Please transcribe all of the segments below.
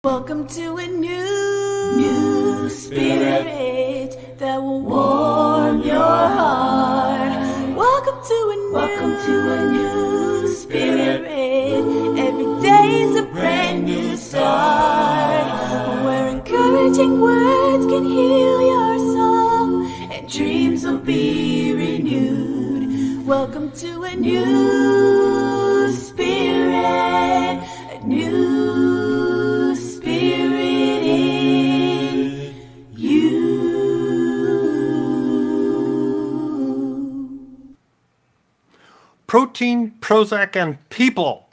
Welcome to a new spirit that will warm your heart. Welcome to a new spirit. Every day's a brand new start. Where encouraging words can heal your soul and dreams will be renewed. Welcome to a new spirit, a new spirit in you. Protein, Prozac, and people.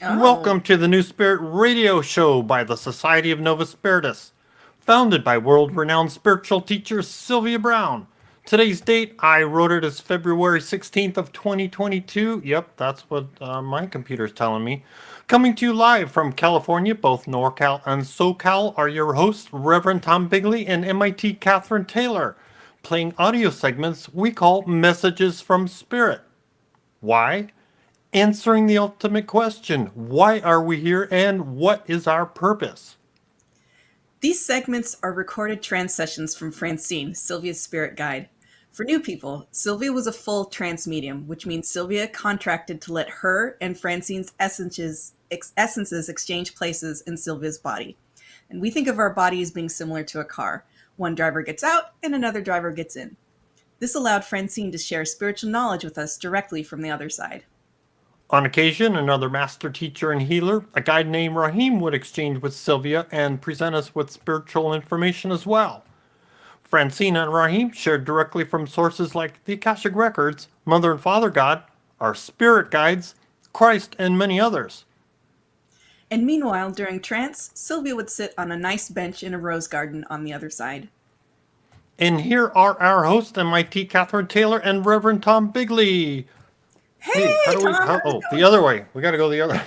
Welcome to the New Spirit Radio Show by the Society of Novus Spiritus, founded by world-renowned spiritual teacher Sylvia Browne. Today's date, I wrote it as February 16th of 2022. Yep, that's what my computer's telling me. Coming to you live from California, both NorCal and SoCal are your hosts, Reverend Tom Bigley and MIT Catherine Taylor, playing audio segments we call Messages from Spirit. Why? Answering the ultimate question, why are we here and what is our purpose? These segments are recorded trance sessions from Francine, Sylvia's spirit guide. For new people, Sylvia was a full trance medium, which means Sylvia contracted to let her and Francine's essences exchange places in Sylvia's body. And we think of our body as being similar to a car. One driver gets out and another driver gets in. This allowed Francine to share spiritual knowledge with us directly from the other side. On occasion, another master teacher and healer, a guide named Rahim, would exchange with Sylvia and present us with spiritual information as well. Francine and Rahim shared directly from sources like the Akashic Records, Mother and Father God, our spirit guides, Christ, and many others. And meanwhile, during trance, Sylvia would sit on a nice bench in a rose garden on the other side. And here are our hosts, MIT Catherine Taylor and Reverend Tom Bigley. Hey, how do Tom, the other way. We got to go the other.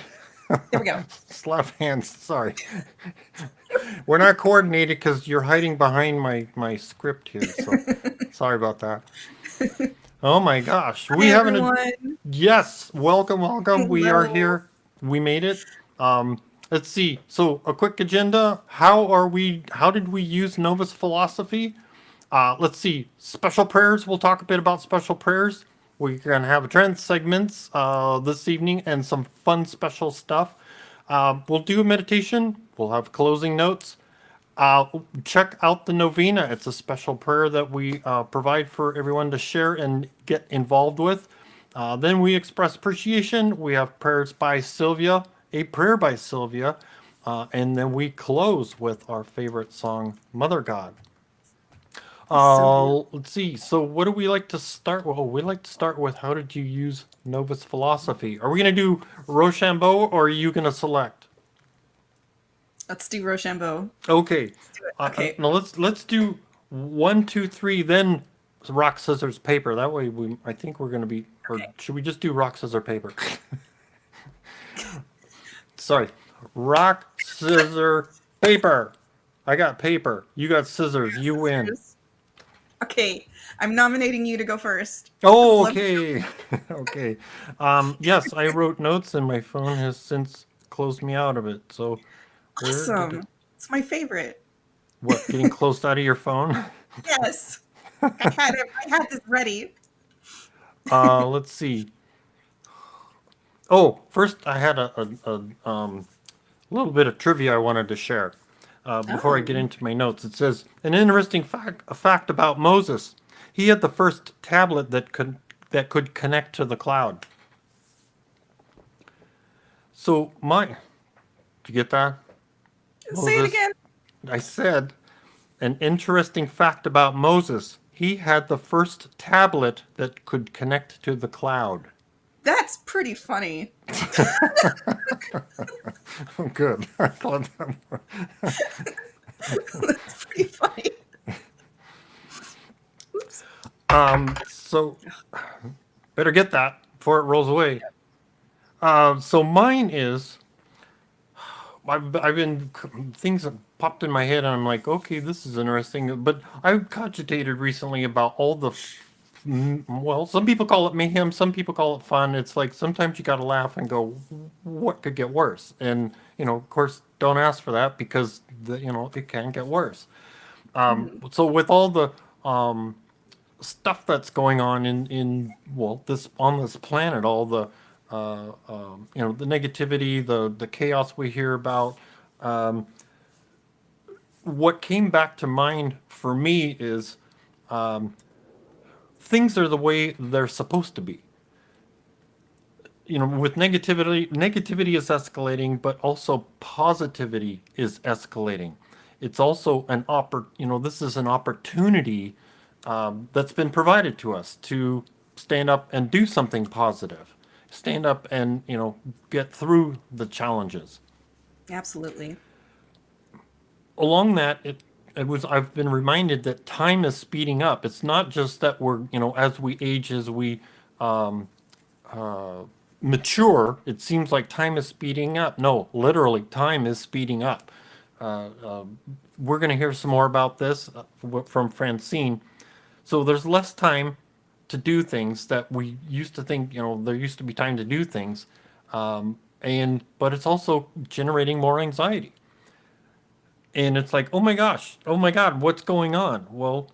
There we go. Slap hands. Sorry. We're not coordinated because you're hiding behind my script here. So sorry about that. Oh my gosh. Hi, everyone. Yes. Welcome. Hello. We are here. We made it. Let's see. So a quick agenda. How did we use Novus philosophy? Let's see. Special prayers. We'll talk a bit about special prayers. We're going to have trance segments this evening and some fun special stuff. We'll do a meditation. We'll have closing notes. Check out the novena. It's a special prayer that we provide for everyone to share and get involved with. Then we express appreciation. We have prayers by Sylvia, a prayer by Sylvia. And then we close with our favorite song, Mother God. Let's see. So what do we like to start with? We like to start with how did you use Novus philosophy? Are we going to do Rochambeau or are you going to select? Let's do Rochambeau. Okay. Let's do it. Okay. Now let's do 1, 2, 3, then rock, scissors, paper. That way I think we're going to be, or should we just do rock, scissors, paper? Sorry. Rock, scissors, paper. I got paper. You got scissors. You win. Okay, I'm nominating you to go first. Oh, okay. Okay. Yes, I wrote notes and my phone has since closed me out of it. So awesome. It's my favorite. What, getting closed out of your phone? Yes. I had this ready. Let's see. Oh, first I had a little bit of trivia I wanted to share. Before I get into my notes, it says an interesting fact about Moses. He had the first tablet that could connect to the cloud. So did you get that? Say it again. I said an interesting fact about Moses. He had the first tablet that could connect to the cloud. That's pretty funny. Good. I thought that was... That's pretty funny. Oops. So better get that before it rolls away. So mine is, I've been, things have popped in my head and I'm like, okay, this is interesting. But I've cogitated recently about all the Well, some people call it mayhem, some people call it fun. It's like sometimes you got to laugh and go, what could get worse? And, of course, don't ask for that because, it can get worse. Mhm. So with all the stuff that's going on this on this planet, all the, the negativity, the chaos we hear about, what came back to mind for me is things are the way they're supposed to be. With negativity is escalating, but also positivity is escalating. It's also this is an opportunity that's been provided to us to stand up and do something positive, stand up and get through the challenges. Absolutely. Along that, I've been reminded that time is speeding up. It's not just that we're as we age, as we mature, it seems like time is speeding up. No, literally, time is speeding up. Uh, uh, we're going to hear some more about this from Francine. So there's less time to do things that we used to think, there used to be time to do things. But it's also generating more anxiety. And it's like, oh my gosh, oh my God, what's going on? Well,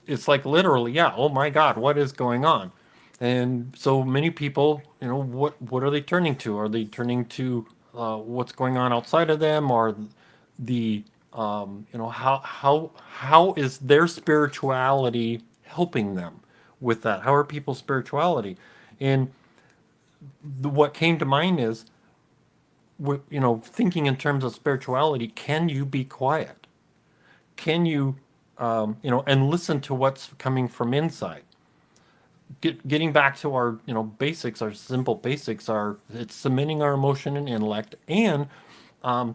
it's like literally, yeah, oh my God, what is going on? And so many people, what are they turning to? Are they turning to what's going on outside of them, or the how is their spirituality helping them with that? How are people's spirituality? And what came to mind is, thinking in terms of spirituality, can you be quiet? Can you, and listen to what's coming from inside? Getting back to our basics, our simple basics are, it's cementing our emotion and intellect, and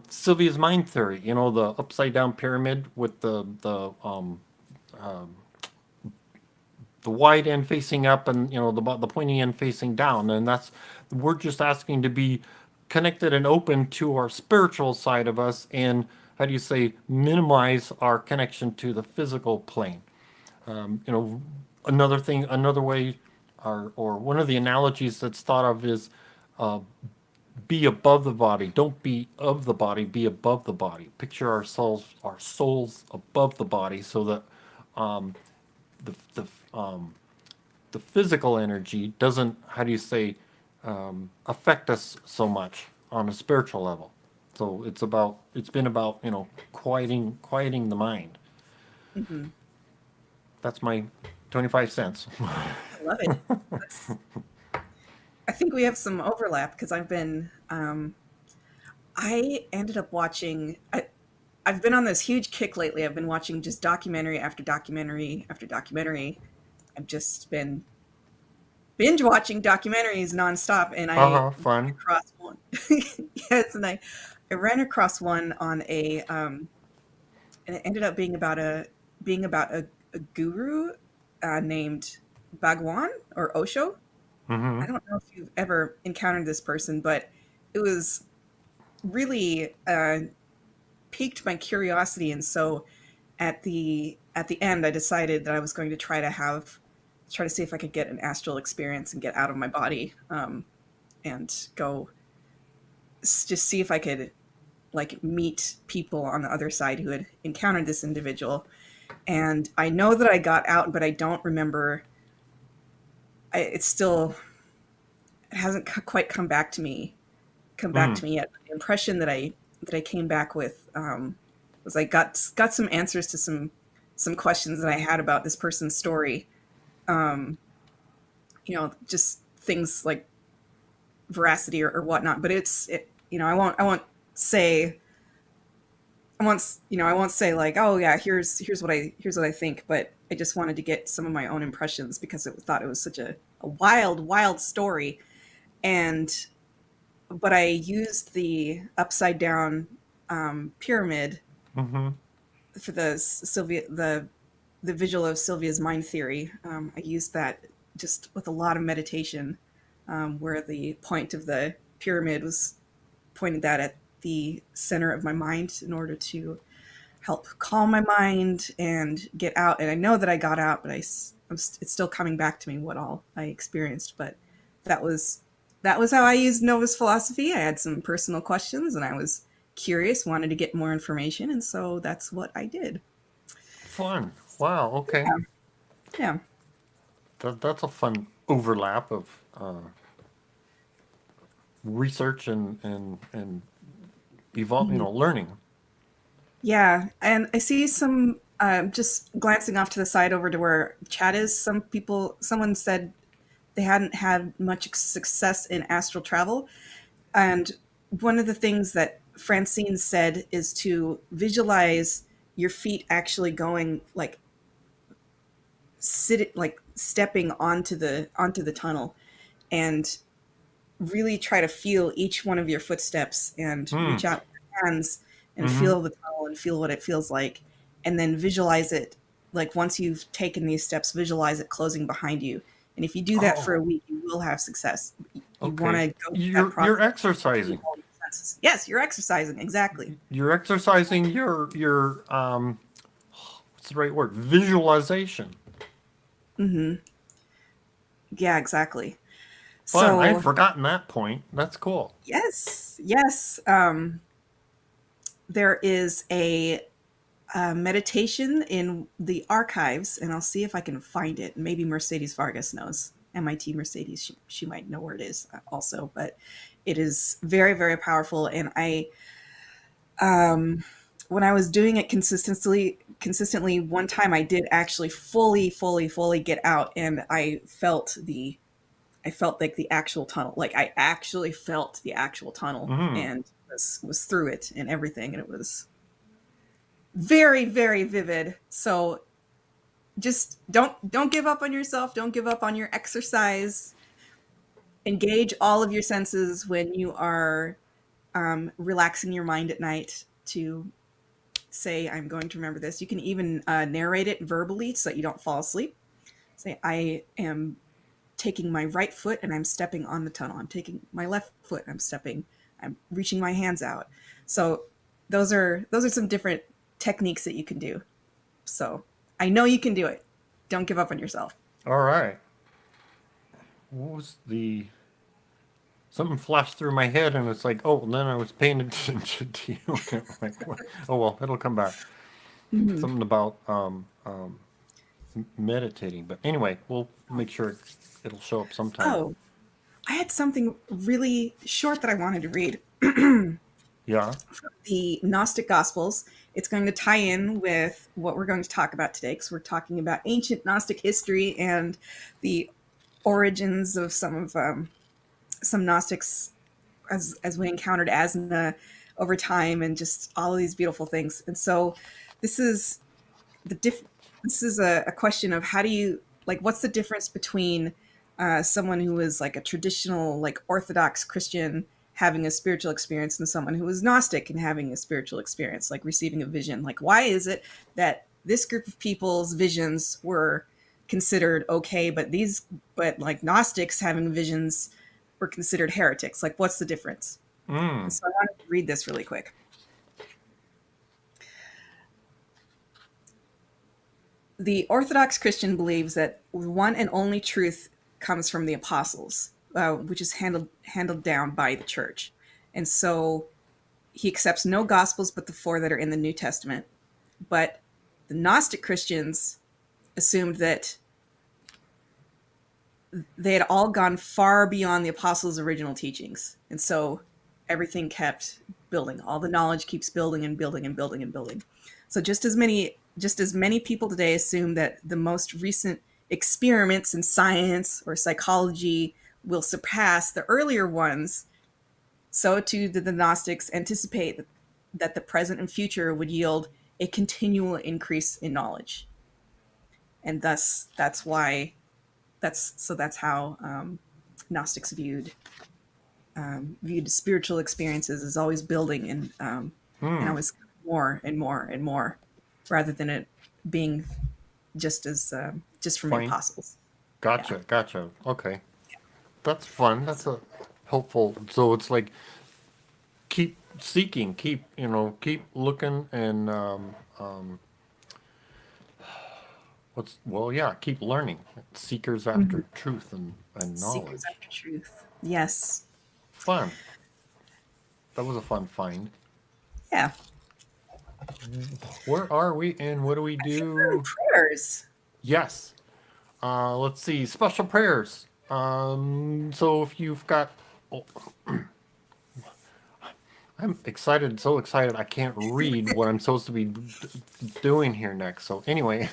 Sylvia's mind theory, the upside down pyramid with the wide end facing up, and the pointy end facing down. And that's, we're just asking to be connected and open to our spiritual side of us, and how do you say, minimize our connection to the physical plane. You know, another way, or one of the analogies that's thought of is, uh, be above the body. Don't be of the body. Be above the body. Picture our souls above the body, so that um, the the um, the physical energy doesn't, how do you say, affect us so much on a spiritual level. So it's been about quieting the mind. Hmm. That's my 25 cents. I love it. That's, I think we have some overlap because I ended up watching, I've been on this huge kick lately. I've been watching just documentary after documentary after documentary. I've just been binge watching documentaries nonstop, and I Uh-huh, ran fun. across one. Yes, and I ran across one on and it ended up being about a guru named Bhagwan or Osho. I Mm-hmm. don't know if you've ever encountered this person, but it was really piqued my curiosity, and so at the end, I decided that I was going to try to see if I could get an astral experience and get out of my body, and go just see if I could like meet people on the other side who had encountered this individual. And I know that I got out, but I don't remember. It's still, it hasn't quite come back Mm. to me yet. The impression that I came back with was I got some answers to some questions that I had about this person's story. Um, just things like veracity or whatnot. But say I won't say like, oh yeah, here's what I think. But I just wanted to get some of my own impressions because thought it was such a wild story. And but I used the upside down pyramid Mm-hmm. for the visual of Sylvia's mind theory. I used that just with a lot of meditation, where the point of the pyramid was pointed that at the center of my mind in order to help calm my mind and get out. And I know that I got out, but it's still coming back to me what all I experienced. But that was how I used Novus philosophy. I had some personal questions, and I was curious, wanted to get more information, and so that's what I did. Fun. Wow. Okay. Yeah. That's a fun overlap of research and evolve. Learning. Yeah, and I see some just glancing off to the side over to where chat is. Someone said they hadn't had much success in astral travel, and one of the things that Francine said is to visualize your feet actually going like stepping onto the tunnel, and really try to feel each one of your footsteps and Hmm. reach out with your hands and Mm-hmm. feel the tunnel and feel what it feels like, and then visualize it. Like once you've taken these steps, visualize it closing behind you. And if you do that for a Oh. week, you will have success. You want Okay. to go through that You're process. exercising. All your senses. Yes, you're exercising. Exactly. You're exercising your what's the right word? Visualization. Yeah, exactly. Fun. I had So forgotten that point. That's cool. yes. There is a meditation in the archives, and I'll see if I can find it. Maybe Mercedes Vargas knows. MIT Mercedes, she might know where it is also, but it is very, very powerful. And when I was doing it consistently, one time I did actually fully get out, and I felt like the actual tunnel. Like I actually felt the actual tunnel, Mm-hmm. and was through it and everything, and it was very, very vivid. So just don't give up on yourself. Don't give up on your exercise. Engage all of your senses when you are relaxing your mind at night to say, I'm going to remember this. You can even narrate it verbally so that you don't fall asleep. Say, I am taking my right foot and I'm stepping on the tunnel. I'm taking my left foot. I'm reaching my hands out. So those are some different techniques that you can do. So I know you can do it. Don't give up on yourself. All right. What was the something flashed through my head and it's like, oh, and then I was paying attention to you. I'm like, what? Oh well, it'll come back. Mm-hmm. Something about meditating, but anyway, we'll make sure it'll show up sometime. Oh, I had something really short that I wanted to read. Yeah. The Gnostic Gospels. It's going to tie in with what we're going to talk about today, because we're talking about ancient Gnostic history and the origins of some Gnostics as we encountered Azna over time, and just all of these beautiful things. And so this is this is a question of how do you what's the difference between someone who is like a traditional Orthodox Christian having a spiritual experience and someone who is Gnostic and having a spiritual experience, like receiving a vision. Like, why is it that this group of people's visions were considered okay, but Gnostics having visions were considered heretics? Like, what's the difference? And Mm. so I wanted to read this really quick. The Orthodox Christian believes that one and only truth comes from the apostles, which is handled down by the church. And so he accepts no gospels but the four that are in the New Testament. But the Gnostic Christians assumed that they had all gone far beyond the apostles' original teachings. And so everything kept building. All the knowledge keeps building and building and building and building. So just as many people today assume that the most recent experiments in science or psychology will surpass the earlier ones, so too did the Gnostics anticipate that the present and future would yield a continual increase in knowledge. And thus that's how Gnostics viewed spiritual experiences as always building and Hmm. always more and more and more, rather than it being just from the Fine. apostles. Yeah. Gotcha. Okay. That's fun. That's a helpful. So it's like keep seeking, keep looking, and keep learning. Seekers after truth and knowledge. Seekers after truth. Yes. Fun. That was a fun find. Yeah. Where are we and what do we do? Prayers. Yes. Let's see. Special prayers. So if you've got, oh, I'm excited, so excited I can't read what I'm supposed to be doing here next. So anyway,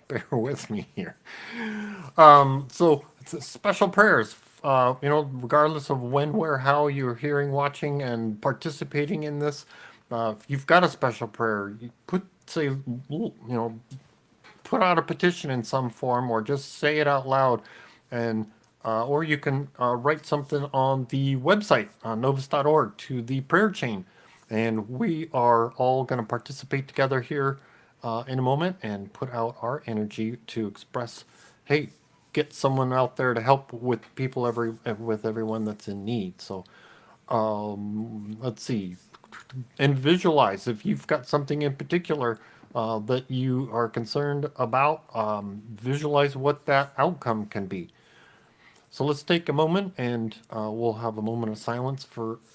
bear with me here. So it's special prayers. Regardless of when, where, how you're hearing, watching, and participating in this, if you've got a special prayer, you put out a petition in some form, or just say it out loud, and or you can write something on the website, novus.org, to the prayer chain, and we are all going to participate together here in a moment and put out our energy to express, hey, get someone out there to help with with everyone that's in need. So let's see, and visualize if you've got something in particular that you are concerned about. Visualize what that outcome can be. So let's take a moment and we'll have a moment of silence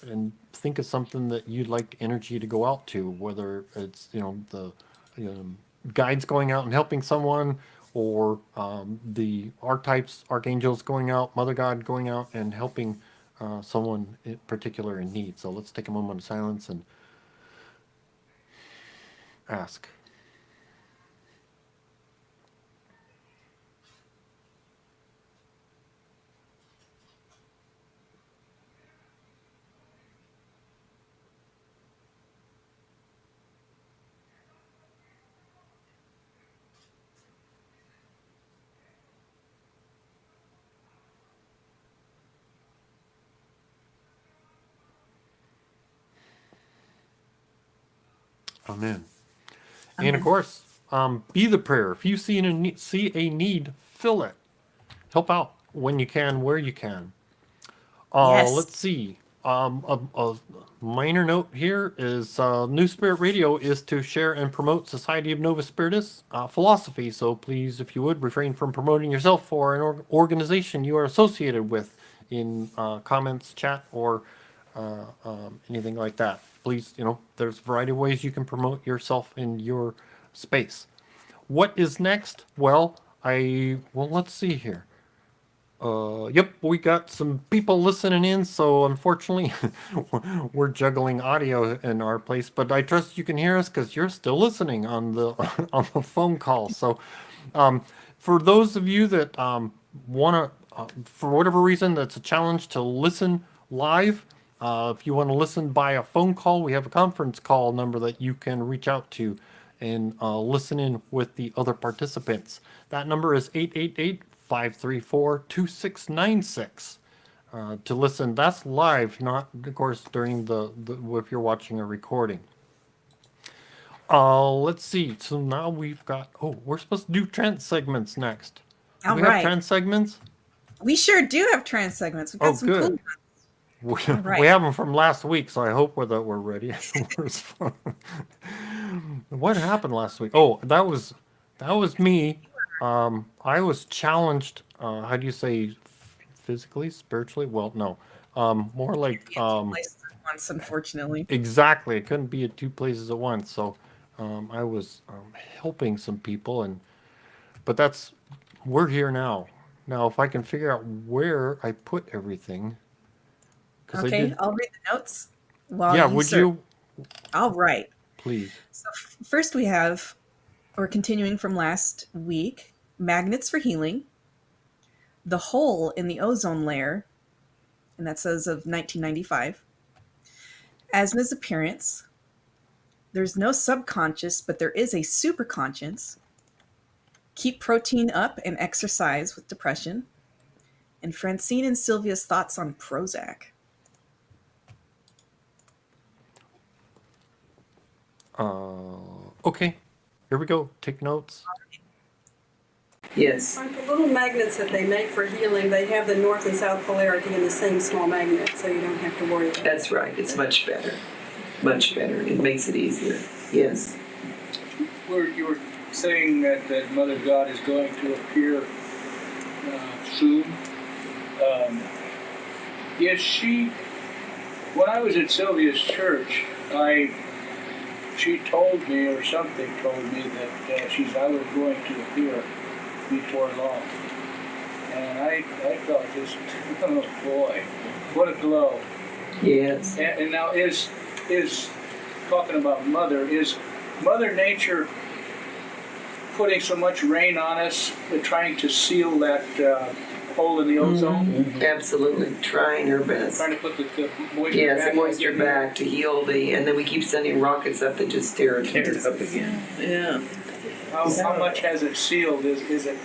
and think of something that you'd like energy to go out to, whether it's the guides going out and helping someone, or the archetypes, archangels going out, Mother God going out and helping someone in particular in need. So let's take a moment of silence and ask. Amen. And of course, be the prayer. If you see a need, fill it. Help out when you can, where you can. Yes. Let's see. A minor note here is New Spirit Radio is to share and promote Society of Novus Spiritus philosophy. So please, if you would, refrain from promoting yourself or an organization you are associated with in comments, chat, or anything like that. Please, there's a variety of ways you can promote yourself in your space. What is next? Well, let's see here. Yep, we got some people listening in, so unfortunately, we're juggling audio in our place. But I trust you can hear us because you're still listening on the on the phone call. So, for those of you that want to, for whatever reason, that's a challenge to listen live. If you want to listen by a phone call, we have a conference call number that you can reach out to and listen in with the other participants. That number is 888-534-2696 to listen. That's live, not, of course, during the if you're watching a recording. Let's see. So now we've got, we're supposed to do trance segments next. Do we have trance segments? We sure do have trance segments. We've got some good. cool ones. We have them from last week, so I hope that we're ready. What happened last week? Oh, that was me. I was challenged. How do you say, physically, spiritually? Well, no. More like places at once, unfortunately. Exactly. I couldn't be at two places at once, so I was helping some people, but we're here now. Now, if I can figure out where I put everything. Okay, I'll read the notes. Would you? All right. Please. So first we're continuing from last week, magnets for healing, the hole in the ozone layer, and that says of 1995, Azna's appearance, there's no subconscious, but there is a superconscious, keep protein up and exercise with depression, and Francine and Sylvia's thoughts on Prozac. Okay, here we go. Take notes. Yes. Like the little magnets that they make for healing, they have the north and south polarity in the same small magnet, so you don't have to worry about it. That's right. It's much better. Much better. It makes it easier. Yes. Were your saying that Mother God is going to appear soon. Is she? When I was at Sylvia's church, she told me, or something told me, that I was going to appear before long. And I thought just, oh boy, what a glow. Yes. And now is talking about is Mother Nature putting so much rain on us, trying to seal that hole in the ozone? Mm-hmm. Absolutely, trying her best. Trying to put the moisture yes, back. the moisture back to heal and then we keep sending rockets up that just tear it up again. Yeah. How much has it sealed? Is it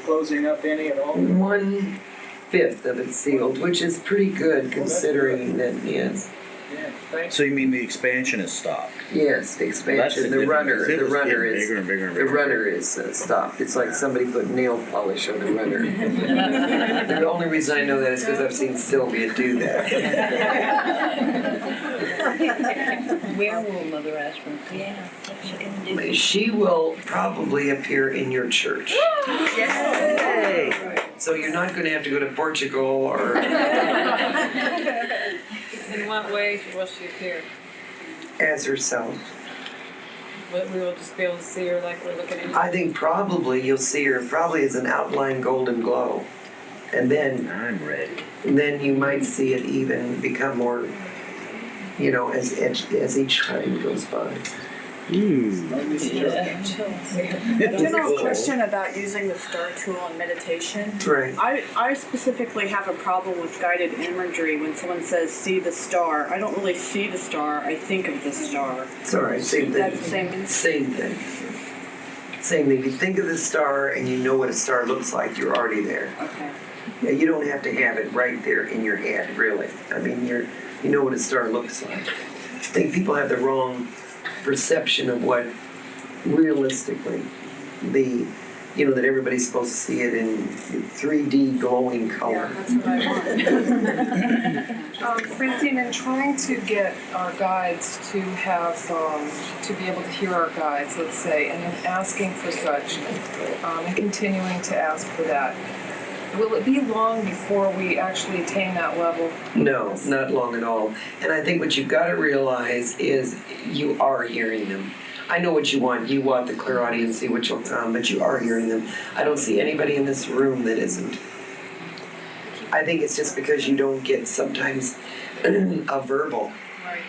closing up any at all? 1/5 of it sealed, which is pretty good considering that, yes. Yeah, thanks. So you mean the expansion is stopped? Yes, the expansion. The runner is bigger and bigger and bigger. The runner is stopped. It's like somebody put nail polish on the runner. The only reason I know that is because I've seen Sylvia do that. Where will Mother Ashra? Yeah. She will probably appear in your church. Yay! So you're not going to have to go to Portugal or. In what way will she appear? As herself. We will just be able to see her like we're looking at her? I think probably you'll see her probably as an outline golden glow. And then I'm ready. then you might see it even become more, as each time goes by. General question about using the star tool in meditation. Right. I specifically have a problem with guided imagery when someone says see the star. I don't really see the star, I think of the star. It's all right, same thing. That's the same thing? Same thing. Same thing. You think of the star and you know what a star looks like, you're already there. Okay. Yeah, you don't have to have it right there in your head, really. I mean, you know what a star looks like. I think people have the wrong perception of what realistically that everybody's supposed to see it in 3D glowing color. Yeah, that's what I want. Francine, in trying to get our guides to have, to be able to hear our guides, let's say, and then asking for such, and continuing to ask for that, will it be long before we actually attain that level? No, not long at all. And I think what you've got to realize is you are hearing them. I know what you want. You want the clairaudience, see what you'll come, but you are hearing them. I don't see anybody in this room that isn't. I think it's just because you don't get sometimes a verbal. Right.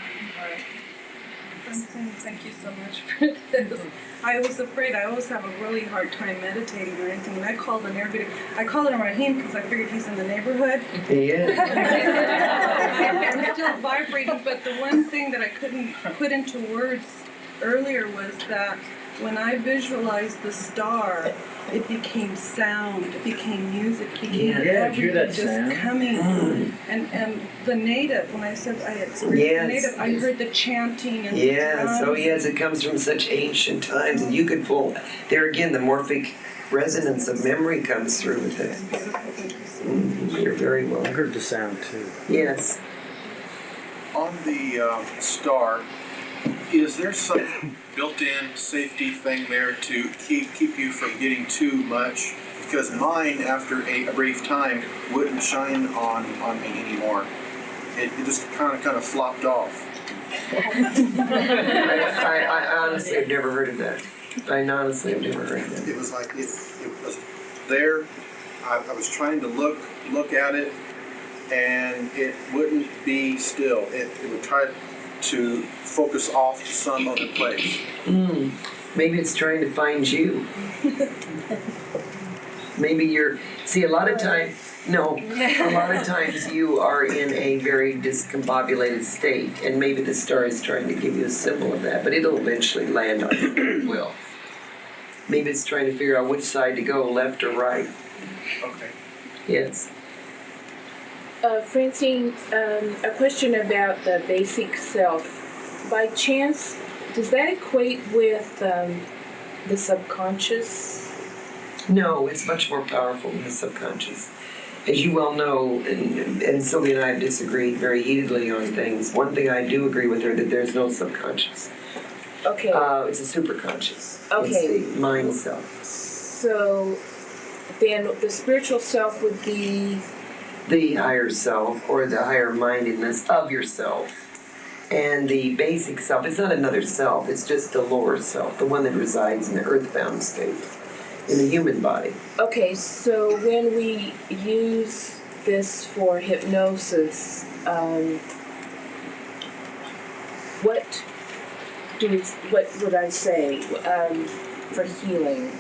Francine, thank you so much for this. I was afraid. I always have a really hard time meditating or anything, and I called on everybody. I called on Rahim because I figured he's in the neighborhood. Yeah. I'm still vibrating, but the one thing that I couldn't put into words earlier was that when I visualized the star, it became sound, it became music, it became everything just coming. And the native, when I said I experienced the native, I heard the chanting and the drums. Oh yes, it comes from such ancient times, and you could pull, there again, the morphic resonance of memory comes through with it. You're very well. I heard the sound too. Yes. On the star, is there some built-in safety thing there to keep you from getting too much? Because mine, after a brief time, wouldn't shine on me anymore. It just kind of flopped off. I honestly have never heard of that. I honestly have never heard of that. It was like it was there. I was trying to look at it, and it wouldn't be still. It would try to focus off to some other place. Maybe it's trying to find you. Maybe a lot of times you are in a very discombobulated state, and maybe the star is trying to give you a symbol of that, but it'll eventually land on you. It will. Maybe it's trying to figure out which side to go, left or right. Okay. Yes. Francine, a question about the basic self. By chance, does that equate with the subconscious? No, it's much more powerful than the subconscious. As you well know, and Sylvia and I have disagreed very heatedly on things, one thing I do agree with her, that there's no subconscious. Okay. It's a superconscious. Okay. It's the mind self. So then the spiritual self would be The higher self, or the higher mindedness of yourself. And the basic self, it's not another self, it's just the lower self, the one that resides in the earthbound state, in the human body. okay. So when we use this for hypnosis, what would I say for healing?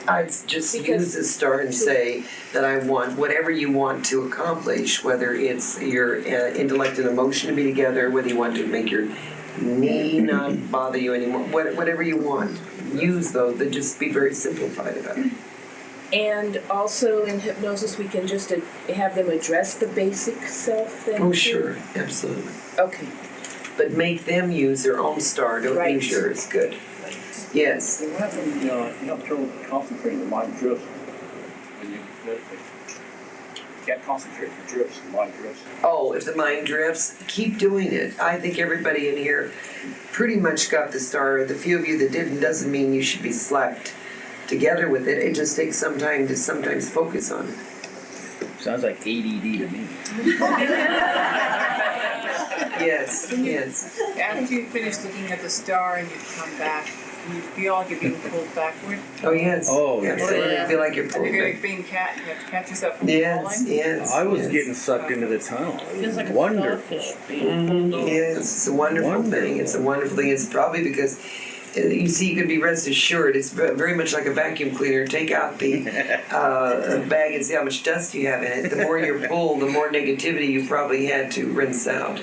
I'd just use this star and say that I want whatever you want to accomplish, whether it's your intellect and emotion to be together, whether you want to make your knee not bother you anymore, whatever you want. Use those, but just be very simplified about it. And also in hypnosis, we can just have them address the basic self then? Oh, too? sure, absolutely. Okay. But make them use their own star, don't use yours. Good. Yes. What happens, you have trouble concentrating, the mind drifts when you meditate. You can't concentrate, it drifts, the mind drifts. Oh, if the mind drifts, keep doing it. I think everybody in here pretty much got the star. The few of you that didn't doesn't mean you should be slapped together with it. It just takes some time to sometimes focus on it. Sounds like ADD to me. Yes, yes. After you finish looking at the star and you come back, you feel like you're being pulled backward. Oh, yes. Oh, absolutely. I feel like you're pulled And you're back. being you have to catch yourself from Yes, falling. yes. I was yes. getting sucked into the tunnel. Feels like a Wonderful. starfish being pulled over. Yes, it's a wonderful thing. It's a wonderful thing. It's probably because, you see, you can be rest assured, it's very much like a vacuum cleaner. Take out the bag and see how much dust you have in it. The more you're pulled, the more negativity you probably had to rinse out.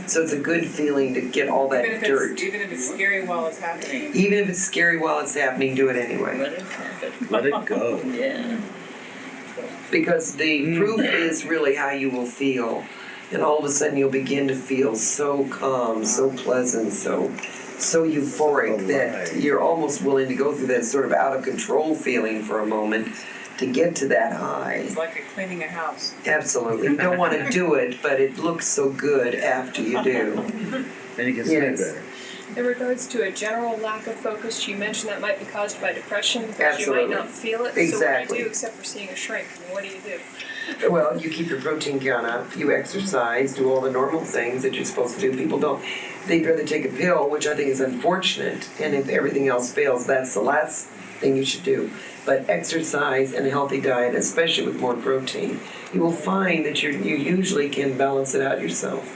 So it's a good feeling to get all that dirt. Even if it's scary while it's happening. Even if it's scary while it's happening, do it anyway. Let it happen. Let it go. Yeah. Because the proof is really how you will feel. And all of a sudden you'll begin to feel so calm, so pleasant, so euphoric that you're almost willing to go through that sort of out of control feeling for a moment to get to that high. It's like cleaning a house. Absolutely. You don't want to do it, but it looks so good after you do. Then you can sleep better. In regards to a general lack of focus, you mentioned that might be caused by depression because you might not feel it. Exactly. So what do you do except for seeing a shrink? I mean, what do you do? Well, you keep your protein count up, you exercise, do all the normal things that you're supposed to do. People don't, they'd rather take a pill, which I think is unfortunate, and if everything else fails, that's the last thing you should do. But exercise and a healthy diet, especially with more protein, you will find that you usually can balance it out yourself.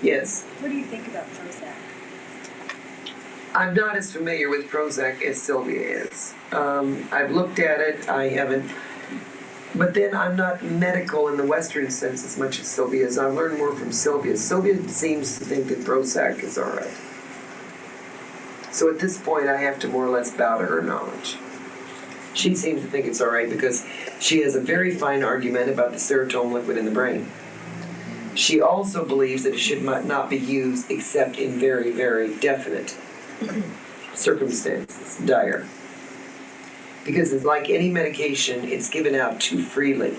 Yes? What do you think about Prozac? I'm not as familiar with Prozac as Sylvia is. I've looked at it, I haven't. But then I'm not medical in the Western sense as much as Sylvia is. I've learned more from Sylvia. Sylvia seems to think that Prozac is all right. So at this point, I have to more or less bow to her knowledge. She seems to think it's all right because she has a very fine argument about the serotonin liquid in the brain. She also believes that it should not be used except in very, very definite circumstances, dire. Because it's like any medication, it's given out too freely.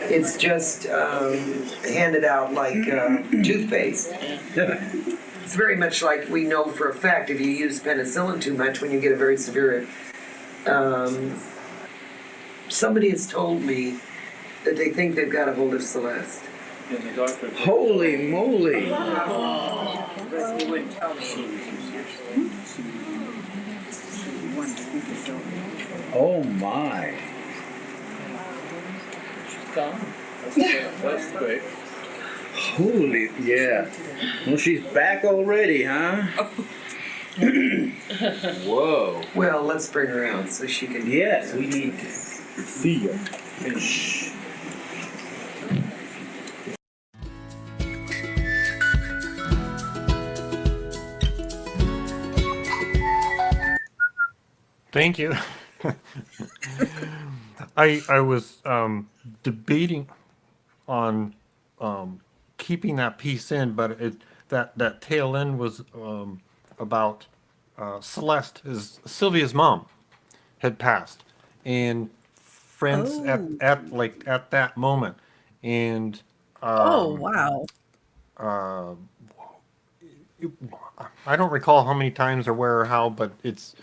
It's just handed out like toothpaste. It's very much like we know for a fact if you use penicillin too much when you get a very severe... somebody has told me that they think they've got a hold of Celeste. Holy moly! He wouldn't tell me. Oh my. That's great. Holy, yeah. Well, she's back already, huh? Whoa. Well, let's bring her out so she can... Yes, we need to see her. Finish. Thank you. I was debating on keeping that piece in, but that tail end was about Celeste, Sylvia's mom, had passed, and friends at that moment, and oh wow. I don't recall how many times or where or how, but it's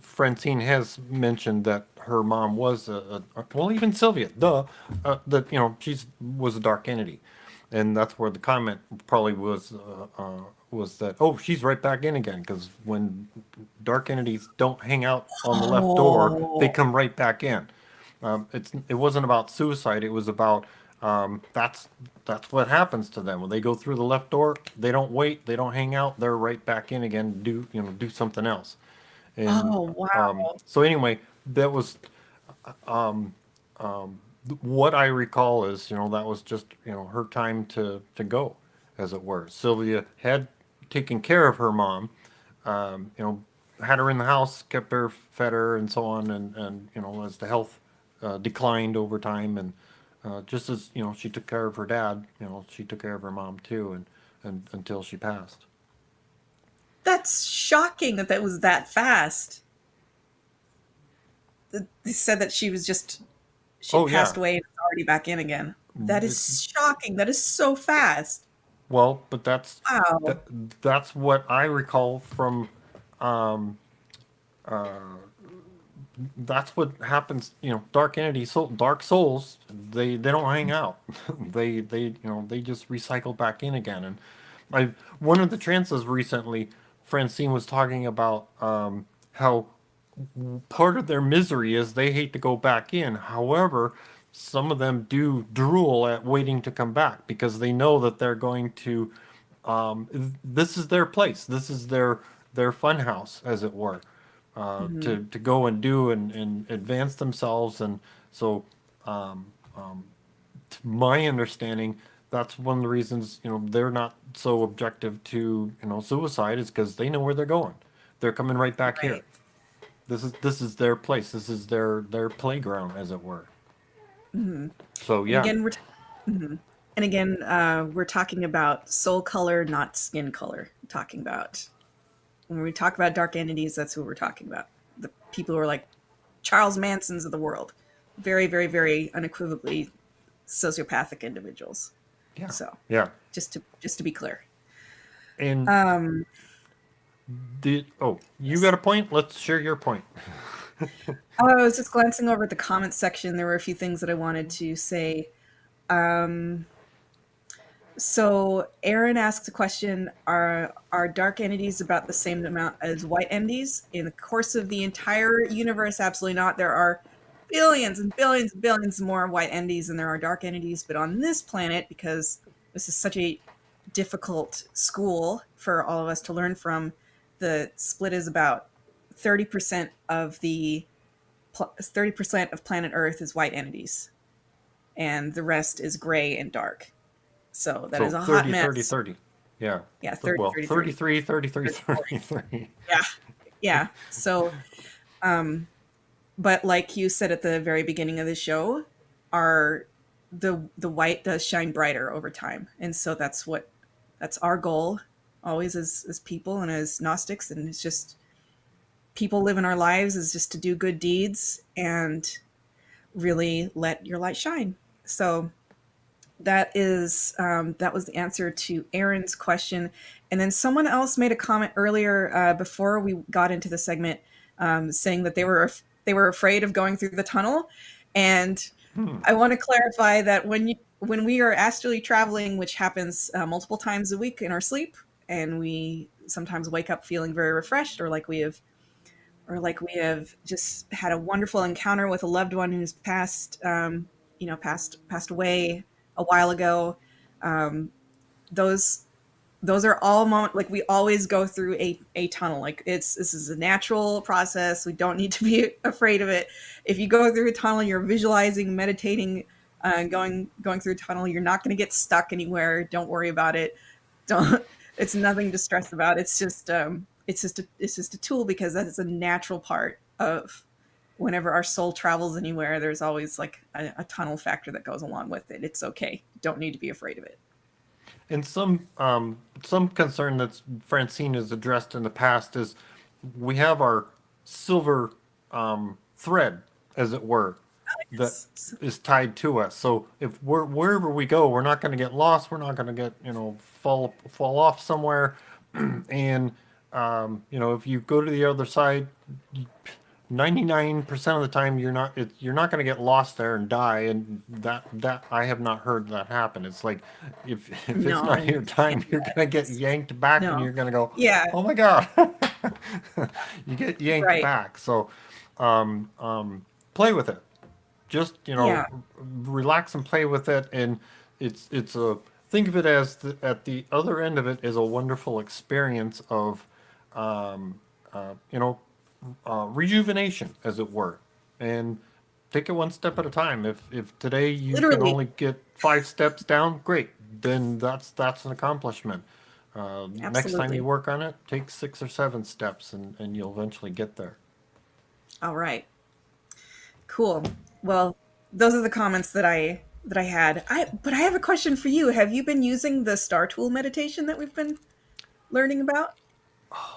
Francine has mentioned that her mom was well, even Sylvia, that she's was a dark entity, and that's where the comment probably was that, oh, she's right back in again, because when dark entities don't hang out on the left door, they Oh. come right back in. It wasn't about suicide. It was about that's what happens to them when they go through the left door. They don't wait. They don't hang out. They're right back in again. Do something else. And Oh, wow. so anyway, that was um, what I recall is that was just her time to go, as it were. Sylvia had taken care of her mom, had her in the house, kept her, fed her, and so on, and as the health declined over time, and just as she took care of her dad, she took care of her mom too, and until she passed. That's shocking that that was that fast. They said that she Oh yeah. passed away and is already back in again. That It- is shocking. That is so fast. well, but Wow. that's what I recall from um, uh, that's what happens. Dark entities, dark souls, they don't hang out. They just recycle back in again. And I one of the trances recently, Francine was talking about how part of their misery is they hate to go back in. However, some of them do drool at waiting to come back because they know that they're going to. This is their place. This is their fun house, as it were, Mhm. to go and do and advance themselves. And so, um, to my understanding, that's one of the reasons they're not so objective to suicide is because they know where they're going. They're coming right back here. Right. This is their place. This is their playground, as it were. Mhm. So And yeah, again, mhm. And again, we're talking about soul color, not skin color. We're talking about when we talk about dark entities, that's who we're talking about. The people who are like Charles Mansons of the world, very, very, very unequivocally sociopathic individuals. yeah, So, yeah. just to be clear, And um, you got a point? Let's share your point. I was just glancing over at the comments section. There were a few things that I wanted to say. Um, So Aaron asks a question: Are dark entities about the same amount as white entities in the course of the entire universe? Absolutely not. There are billions and billions and billions more white entities than there are dark entities. But on this planet, because this is such a difficult school for all of us to learn from, the split is about 30% of the 30% of planet Earth is white entities, and the rest is gray and dark. So that is So a hot 30, 30, mess. 30. Yeah. Yeah, 30, Well, 30, 30, 33, 33, 30, 40. 33. Yeah. Yeah. So, um, but like you said at the very beginning of the show, our the white does shine brighter over time. And so that's our goal always as people and as Gnostics. And it's just people living our lives is just to do good deeds and really let your light shine. So that was the answer to Aaron's question. And then someone else made a comment earlier before we got into the segment, saying that they were afraid of going through the tunnel. And I want to clarify that when we are astrally traveling, which happens multiple times a week in our sleep, and we sometimes wake up feeling very refreshed, or like we have just had a wonderful encounter with a loved one who's passed away a while ago. Um, those those are all moments like we always go through a tunnel. Like this is a natural process. We don't need to be afraid of it. If you go through a tunnel, you're visualizing, meditating, going through a tunnel. You're not going to get stuck anywhere. Don't worry about it. Don't. It's nothing to stress about. It's just a tool because that is a natural part of whenever our soul travels anywhere. There's always like a tunnel factor that goes along with it. It's okay. Don't need to be afraid of it. And some concern that Francine has addressed in the past is we have our silver thread, as it were, that is tied to us. So if we're wherever we go, we're not going to get lost. We're not going to get fall off somewhere. And if you go to the other side, 99% of the time you're not going to get lost there and die. And that I have not heard that happen. It's like if it's No, not your you time, can't do you're that. going to get yanked back, and No. you're going to go, Yeah. oh my God. You get yanked Right. back. So play with it. Just Yeah. relax and play with it. And it's a think of it as at the other end of it is a wonderful experience of rejuvenation, as it were. And take it one step at a time. If today you can Literally. only get 5 steps down, great. Then that's an accomplishment. Next time Absolutely. you work on it, take 6 or 7 steps, and you'll eventually get there. All right. Cool. Well, those are the comments that I had. But I have a question for you. Have you been using the Star Tool meditation that we've been learning about?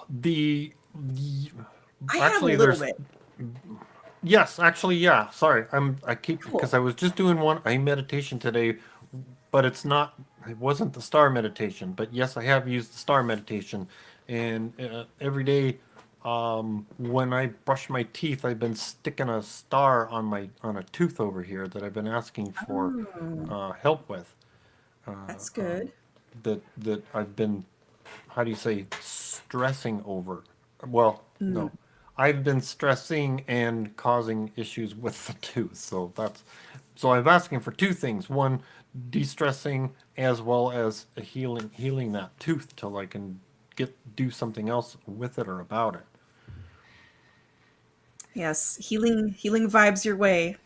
The I have a actually little there's bit. yes, actually, yeah. Sorry, I keep Cool. because I was just doing a meditation today, but it wasn't the star meditation. But yes, I have used the star meditation, and every day, when I brush my teeth, I've been sticking a star on a tooth over here that I've been asking for Oh, help with. that's good. That I've been, how do you say, stressing over. Well, Mm. no. I've been stressing and causing issues with the tooth. So I'm asking for 2 things. One, de-stressing, as well as healing that tooth till I can do something else with it or about it. Yes, healing vibes your way.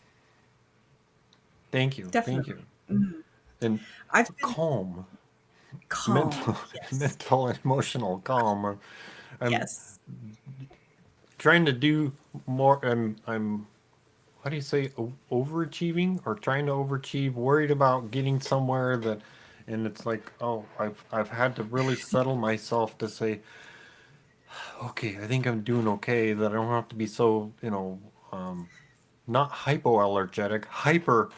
Thank you. Thank Definitely. you. Mhm. And I've been calm. calm. Mental Yes. mental and emotional calm. I'm Yes. trying to do more. I'm how do you say, overachieving, or trying to overachieve, worried about getting somewhere and it's like, oh, I've had to really settle myself to say, okay, I think I'm doing okay, that I don't have to be so, not hypoallergenic, hyper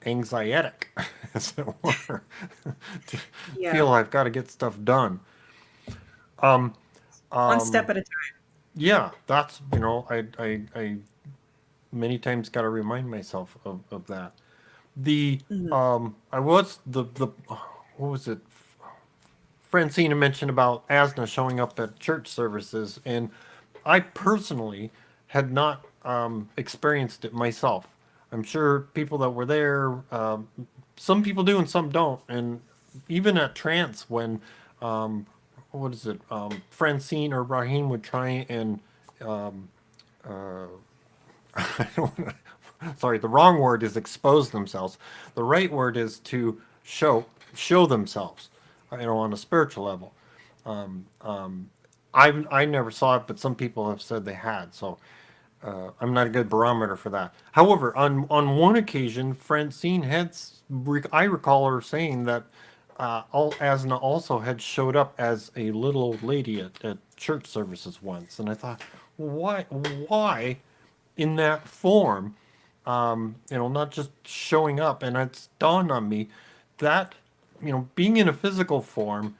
anxietic, as it were, to Yeah. feel I've got to get stuff done. Um, One step at a time. yeah, that's, I many times got to remind myself of that. The Mhm. I was the what was it? Francine mentioned about Azna showing up at church services, and I personally had not experienced it myself. I'm sure people that were there, some people do and some don't. And even at trance, when what is it? Francine or Rahim would try and I don't wanna, sorry, the wrong word is expose themselves. The right word is to show themselves, on a spiritual level. Um, um, I never saw it, but some people have said they had. So I'm not a good barometer for that. However, on one occasion, Francine I recall her saying that Asna also had showed up as a little old lady at church services once, and I thought, why in that form, not just showing up. And it's dawned on me that, being in a physical form,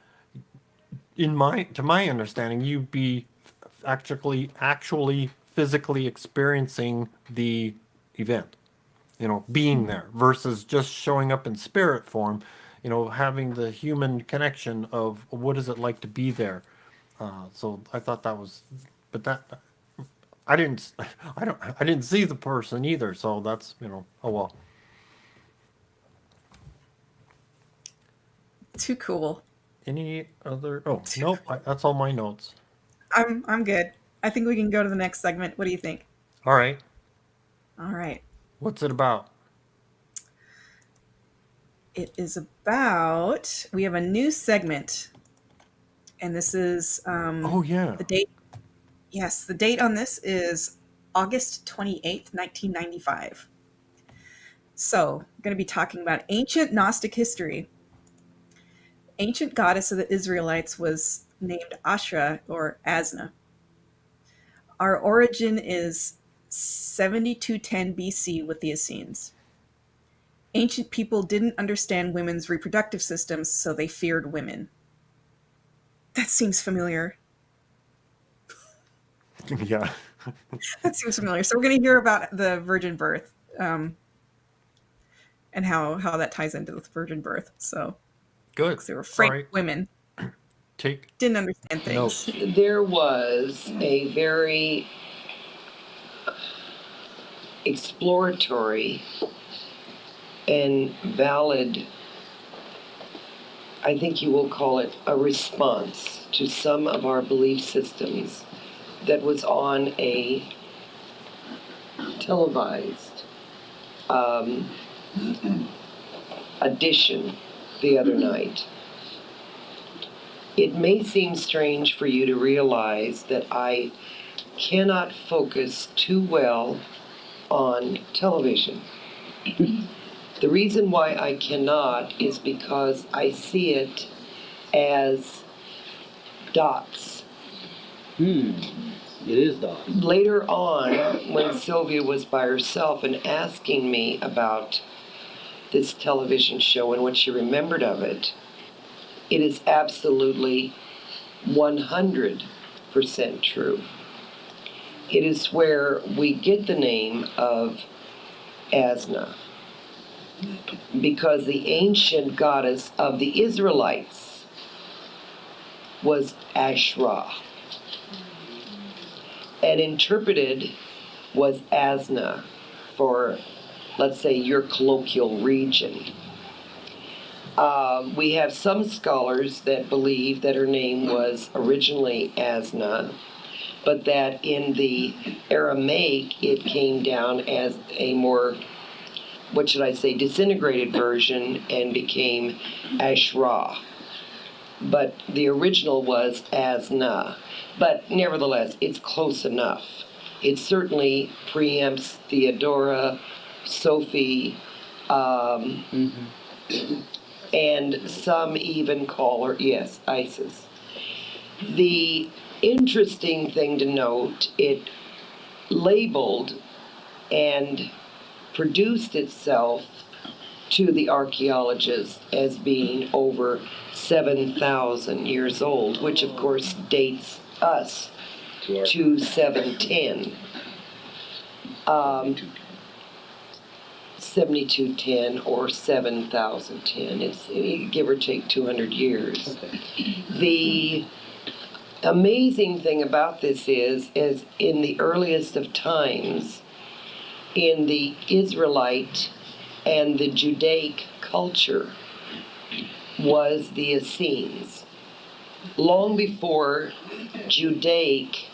to my understanding, you'd be actually physically experiencing the event, being there, versus just showing up in spirit form, having the human connection of what is it like to be there. So I thought that was, but that I didn't, I didn't see the person either. So that's, oh well. Too cool. Any other? Oh, nope. That's all my notes. I'm good. I think we can go to the next segment. What do you think? All right. All right. What's it about? It is about, we have a new segment, and this is Oh yeah. the date. Yes, the date on this is August 28th, 1995. So, I'm going to be talking about ancient Gnostic history. Ancient goddess of the Israelites was named Ashra or Azna. Our origin is 7210 BC with the Essenes. Ancient people didn't understand women's reproductive systems, so they feared women. That seems familiar. Yeah. That seems familiar. So we're going to hear about the virgin birth, and how that ties into the virgin birth. So Good. they were afraid All right. of women. Didn't understand things. Notes. There was a very exploratory and valid, I think you will call it a response to some of our belief systems that was on a televised edition the other night. It may seem strange for you to realize that I cannot focus too well on television. The reason why I cannot is because I see it as dots. It is dots. Later on, when Sylvia was by herself and asking me about this television show and what she remembered of it, it is absolutely 100% true. It is where we get the name of Azna, because the ancient goddess of the Israelites was Ashra, and interpreted was Azna for, let's say, your colloquial region. We have some scholars that believe that her name was originally Azna, but that in the Aramaic it came down as a more, what should I say, disintegrated version and became Ashra. But the original was Azna. But nevertheless, it's close enough. It certainly preempts Theodora, Sophie, and some even call her, yes, Isis. The interesting thing to note, it labeled and produced itself to the archaeologists as being over 7,000 years old, which of course dates us to 710. 7210 or 7010. It's give or take 200 years. The amazing thing about this is in the earliest of times, in the Israelite and the Judaic culture, was the Essenes. Long before Judaic,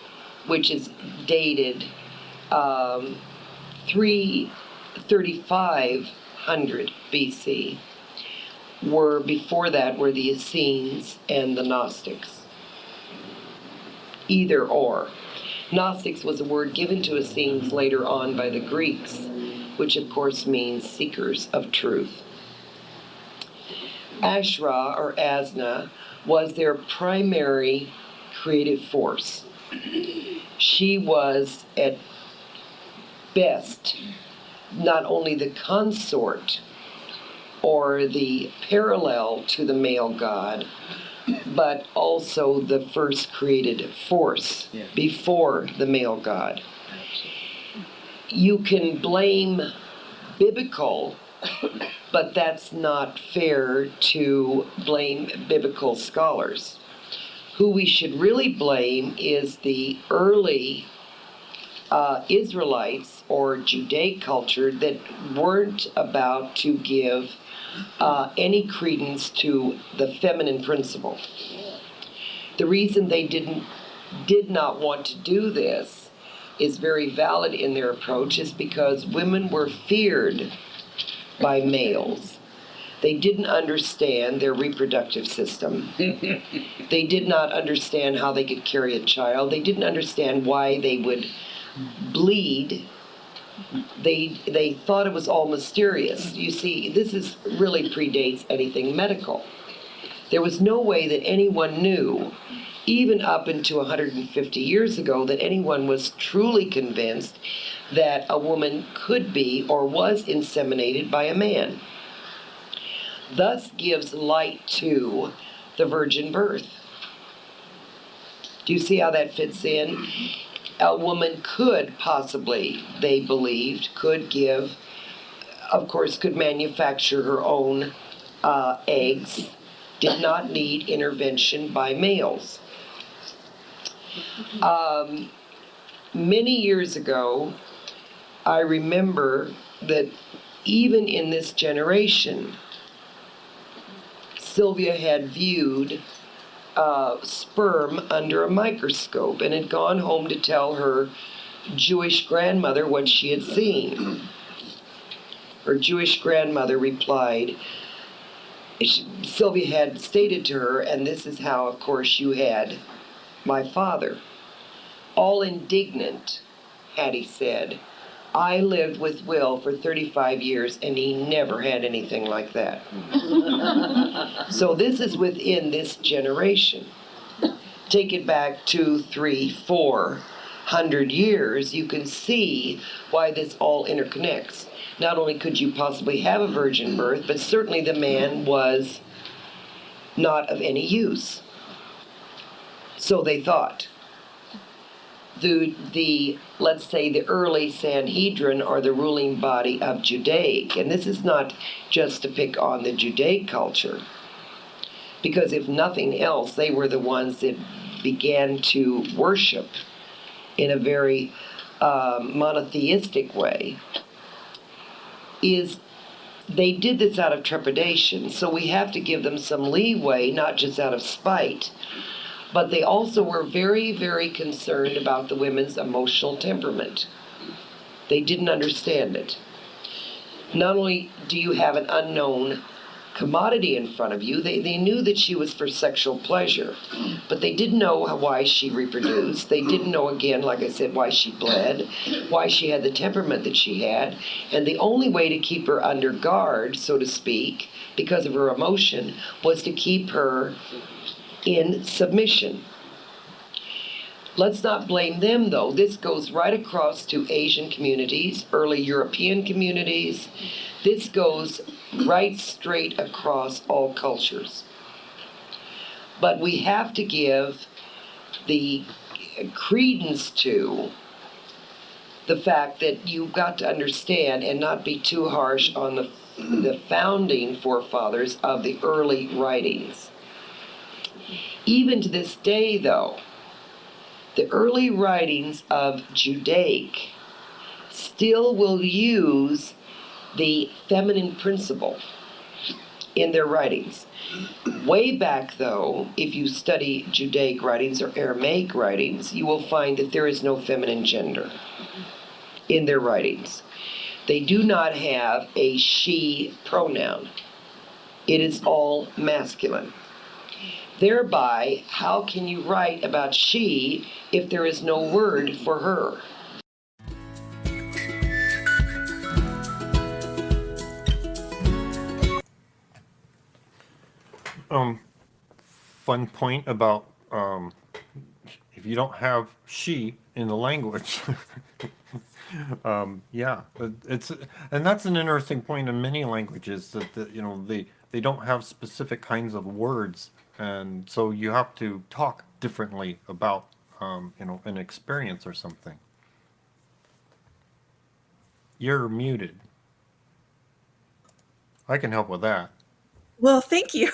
which is dated 3500 BC, before that were the Essenes and the Gnostics. Either or. Gnostics was a word given to Essenes later on by the Greeks, which of course means seekers of truth. Ashra, or Azna, was their primary creative force. She was, at best, not only the consort or the parallel to the male god, but also the first created force before the male god. You can blame biblical, but that's not fair to blame biblical scholars. Who we should really blame is the early Israelites or Judaic culture that weren't about to give any credence to the feminine principle. The reason they did not want to do this is very valid in their approach, is because women were feared by males. They didn't understand their reproductive system. They did not understand how they could carry a child. They didn't understand why they would bleed. They thought it was all mysterious. You see, this really predates anything medical. There was no way that anyone knew even up into 150 years ago, that anyone was truly convinced that a woman could be or was inseminated by a man. Thus gives light to the virgin birth. Do you see how that fits in? A woman could possibly, they believed, could give, of course, could manufacture her own eggs, did not need intervention by males. Many years ago, I remember that even in this generation, Sylvia had viewed sperm under a microscope and had gone home to tell her Jewish grandmother what she had seen. Her Jewish grandmother replied, Sylvia had stated to her, and this is how, of course, you had my father. All indignant, Hattie said, I lived with Will for 35 years and he never had anything like that. So this is within this generation. Take it back 200, 300, 400 years, you can see why this all interconnects. Not only could you possibly have a virgin birth, but certainly the man was not of any use. So they thought. The let's say the early Sanhedrin, or the ruling body of Judaic, and this is not just to pick on the Judaic culture, because if nothing else, they were the ones that began to worship in a very monotheistic way, is they did this out of trepidation. So we have to give them some leeway, not just out of spite, but they also were very, very concerned about the women's emotional temperament. They didn't understand it. Not only do you have an unknown commodity in front of you, they knew that she was for sexual pleasure, but they didn't know why she reproduced. They didn't know, again, like I said, why she bled, why she had the temperament that she had, and the only way to keep her under guard, so to speak, because of her emotion, was to keep her in submission. Let's not blame them, though. This goes right across to Asian communities, early European communities. This goes right straight across all cultures. But we have to give the credence to the fact that you've got to understand and not be too harsh on the founding forefathers of the early writings. Even to this day, though, the early writings of Judaic still will use the feminine principle in their writings. Way back, though, if you study Judaic writings or Aramaic writings, you will find that there is no feminine gender in their writings. They do not have a she pronoun. It is all masculine. Thereby, how can you write about she if there is no word for her? Fun point about if you don't have she in the language, yeah, it's, and that's an interesting point in many languages, that you know, they don't have specific kinds of words, and so you have to talk differently about you know, an experience or something. You're muted. I can help with that. Well, thank you.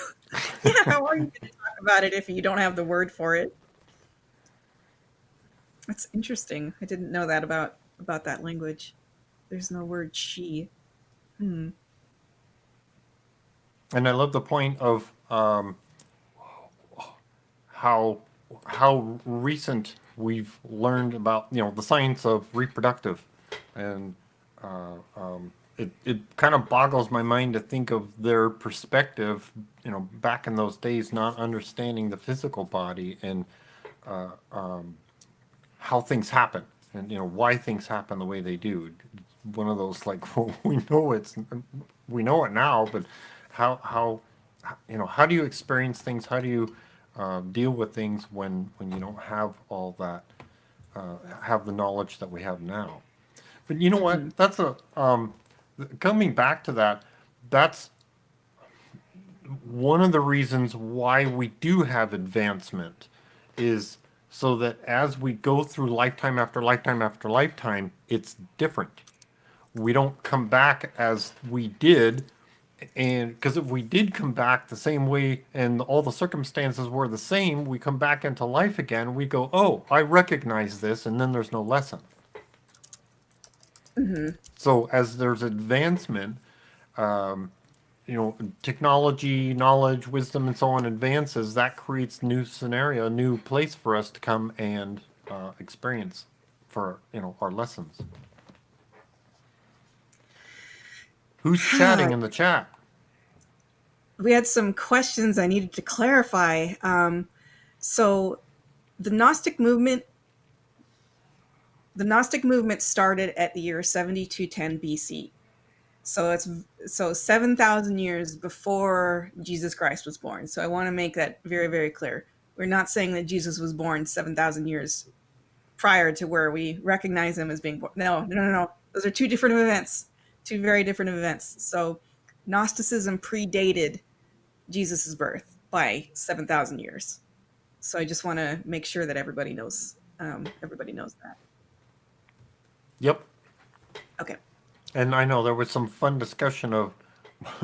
Yeah, how are you going to talk about it if you don't have the word for it? That's interesting. I didn't know that about that language. There's no word she. And I love the point of how recent we've learned about, you know, the science of reproductive, and it kind of boggles my mind to think of their perspective, you know, back in those days, not understanding the physical body and how things happen, and you know, why things happen the way they do. One of those, like, well, we know it now, but how you know, how do you experience things? How do you deal with things when you don't have all that, have the knowledge that we have now. But you know what? That's a coming back to that. That's one of the reasons why we do have advancement, is so that as we go through lifetime after lifetime after lifetime, it's different. We don't come back as we did, and because if we did come back the same way and all the circumstances were the same, we come back into life again, we go, oh, I recognize this, and then there's no lesson. So as there's advancement, technology, knowledge, wisdom, and so on advances, that creates new scenario, a new place for us to come and experience for, our lessons. Who's chatting in the chat? We had some questions I needed to clarify. So the Gnostic movement started at the year 7210 BC. So 7,000 years before Jesus Christ was born. So I want to make that very, very clear. We're not saying that Jesus was born 7,000 years prior to where we recognize him as being born. No. Those are two different events, two very different events. So Gnosticism predated Jesus' birth by 7,000 years. So I just want to make sure that everybody knows that. Yep. Okay. And I know there was some fun discussion of AD,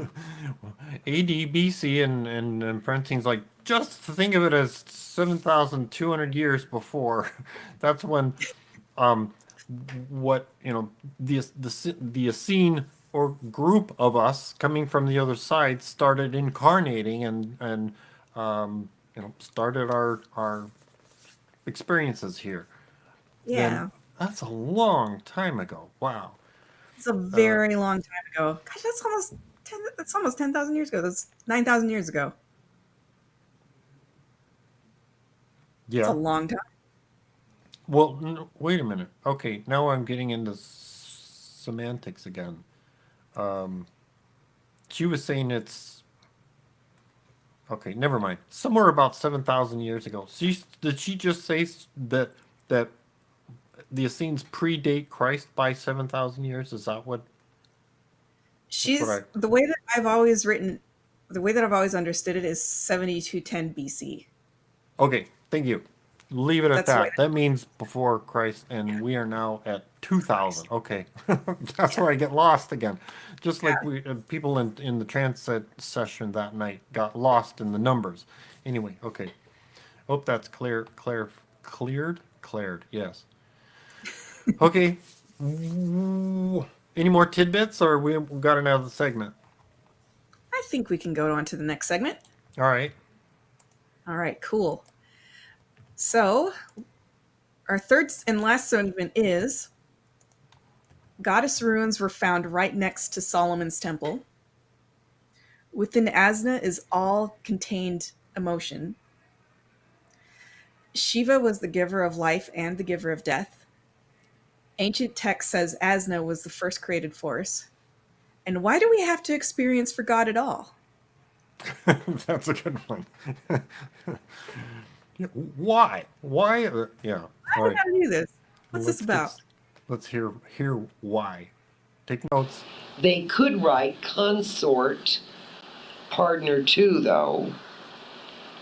BC, and Francine's like, just think of it as 7,200 years before. That's when, the Essene or group of us coming from the other side started incarnating and started our experiences here. Yeah. Then, that's a long time ago. Wow. It's a very long time ago. Gosh, that's almost 10,000 years ago. That's 9,000 years ago. Yeah. It's a long time. Well, wait a minute. Okay, now I'm getting into semantics again. She was saying it's... Okay, never mind. Somewhere about 7,000 years ago. Did she just say that the Essenes predate Christ by 7,000 years? Is that what? The way that I've always understood it is 7210 BC. Okay, thank you. Leave it at That's that. That means before Christ, and we are now at 2,000. Okay, that's where I get lost again. Just like people in the transit session that night got lost in the numbers. Anyway, okay. Hope that's cleared. Yes. Okay. Any more tidbits, or we got another segment? I think we can go on to the next segment. All right. All right, cool. So, our third and last segment is goddess ruins were found right next to Solomon's temple. Within Azna is all contained emotion. Shiva was the giver of life and the giver of death. Ancient text says Azna was the first created force. And why do we have to experience for God at all? That's a good one. Why? Why? Yeah. Why do we gotta do this? What's this about? Let's hear why. Take notes. They could write consort, partner two, though,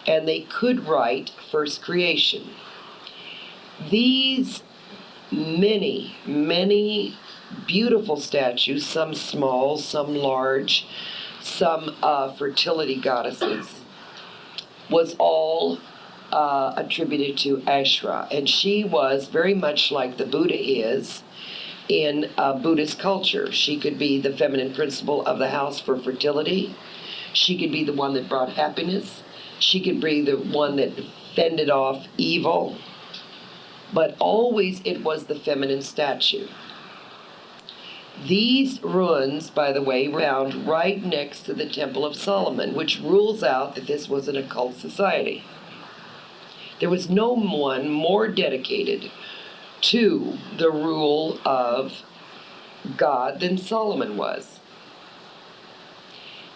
and they could write first creation. These many, many beautiful statues, some small, some large, some fertility goddesses, was all attributed to Ashra. And she was very much like the Buddha is in Buddhist culture. She could be the feminine principle of the house for fertility. She could be the one that brought happiness. She could be the one that fended off evil. But always it was the feminine statue. These ruins, by the way, were found right next to the Temple of Solomon, which rules out that this was an occult society. There was no one more dedicated to the rule of God than Solomon was.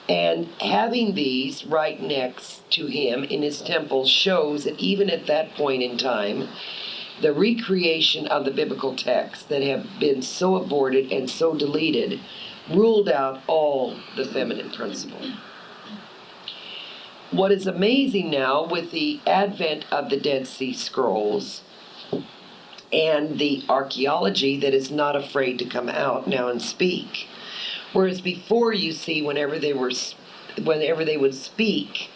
And having these right next to him in his temple shows that even at that point in time, the recreation of the biblical texts that have been so aborted and so deleted ruled out all the feminine principle. What is amazing now with the advent of the Dead Sea Scrolls and the archaeology that is not afraid to come out now and speak, whereas before, you see, whenever they would speak,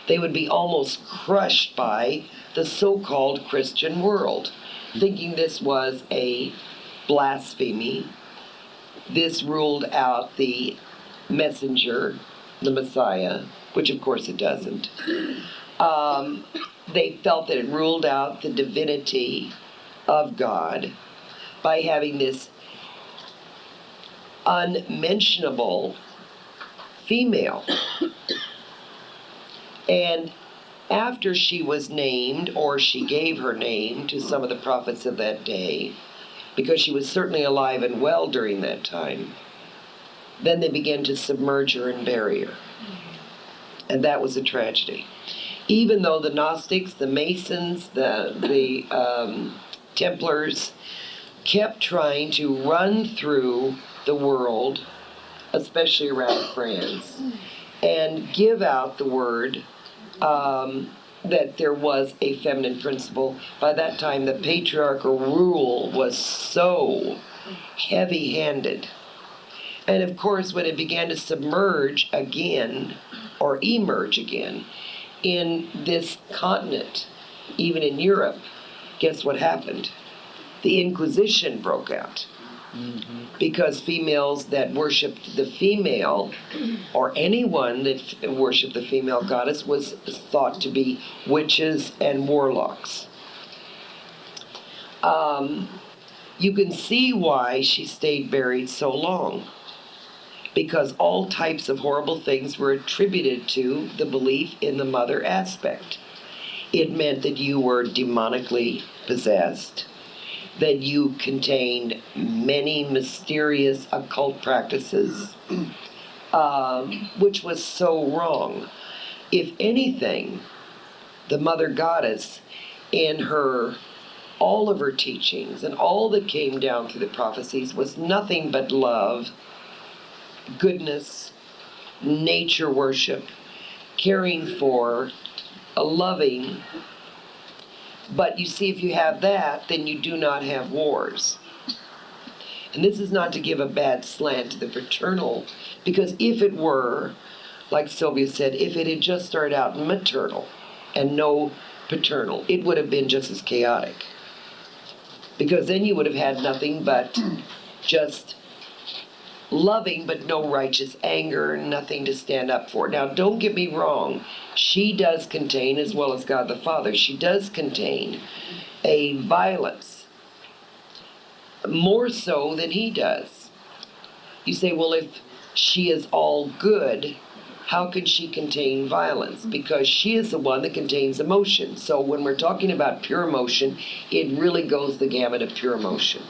they would be almost crushed by the so-called Christian world, thinking this was a blasphemy. This ruled out the messenger, the Messiah, which of course it doesn't. They felt that it ruled out the divinity of God by having this unmentionable female. And after she was named, or she gave her name to some of the prophets of that day, because she was certainly alive and well during that time, then they began to submerge her and bury her. And that was a tragedy. Even though the Gnostics, the Masons, the Templars kept trying to run through the world, especially around France, and give out the word that there was a feminine principle. By that time, the patriarchal rule was so heavy-handed. And of course, when it began to submerge again, or emerge again, in this continent, even in Europe, guess what happened? The Inquisition broke out. Because females that worshipped the female, or anyone that worshipped the female goddess, was thought to be witches and warlocks. You can see why she stayed buried so long, because all types of horrible things were attributed to the belief in the mother aspect. It meant that you were demonically possessed, that you contained many mysterious occult practices, which was so wrong. If anything, the Mother Goddess, in all of her teachings and all that came down through the prophecies, was nothing but love, goodness, nature worship, caring for, a loving. But you see, if you have that, then you do not have wars. And this is not to give a bad slant to the paternal, because if it were, like Sylvia said, if it had just started out maternal and no paternal, it would have been just as chaotic. Because then you would have had nothing but just loving, but no righteous anger, nothing to stand up for. Now, don't get me wrong. She does contain, as well as God the Father, she does contain a violence, more so than he does. You say, well, if she is all good, how can she contain violence? Because she is the one that contains emotion. So when we're talking about pure emotion, it really goes the gamut of pure emotion.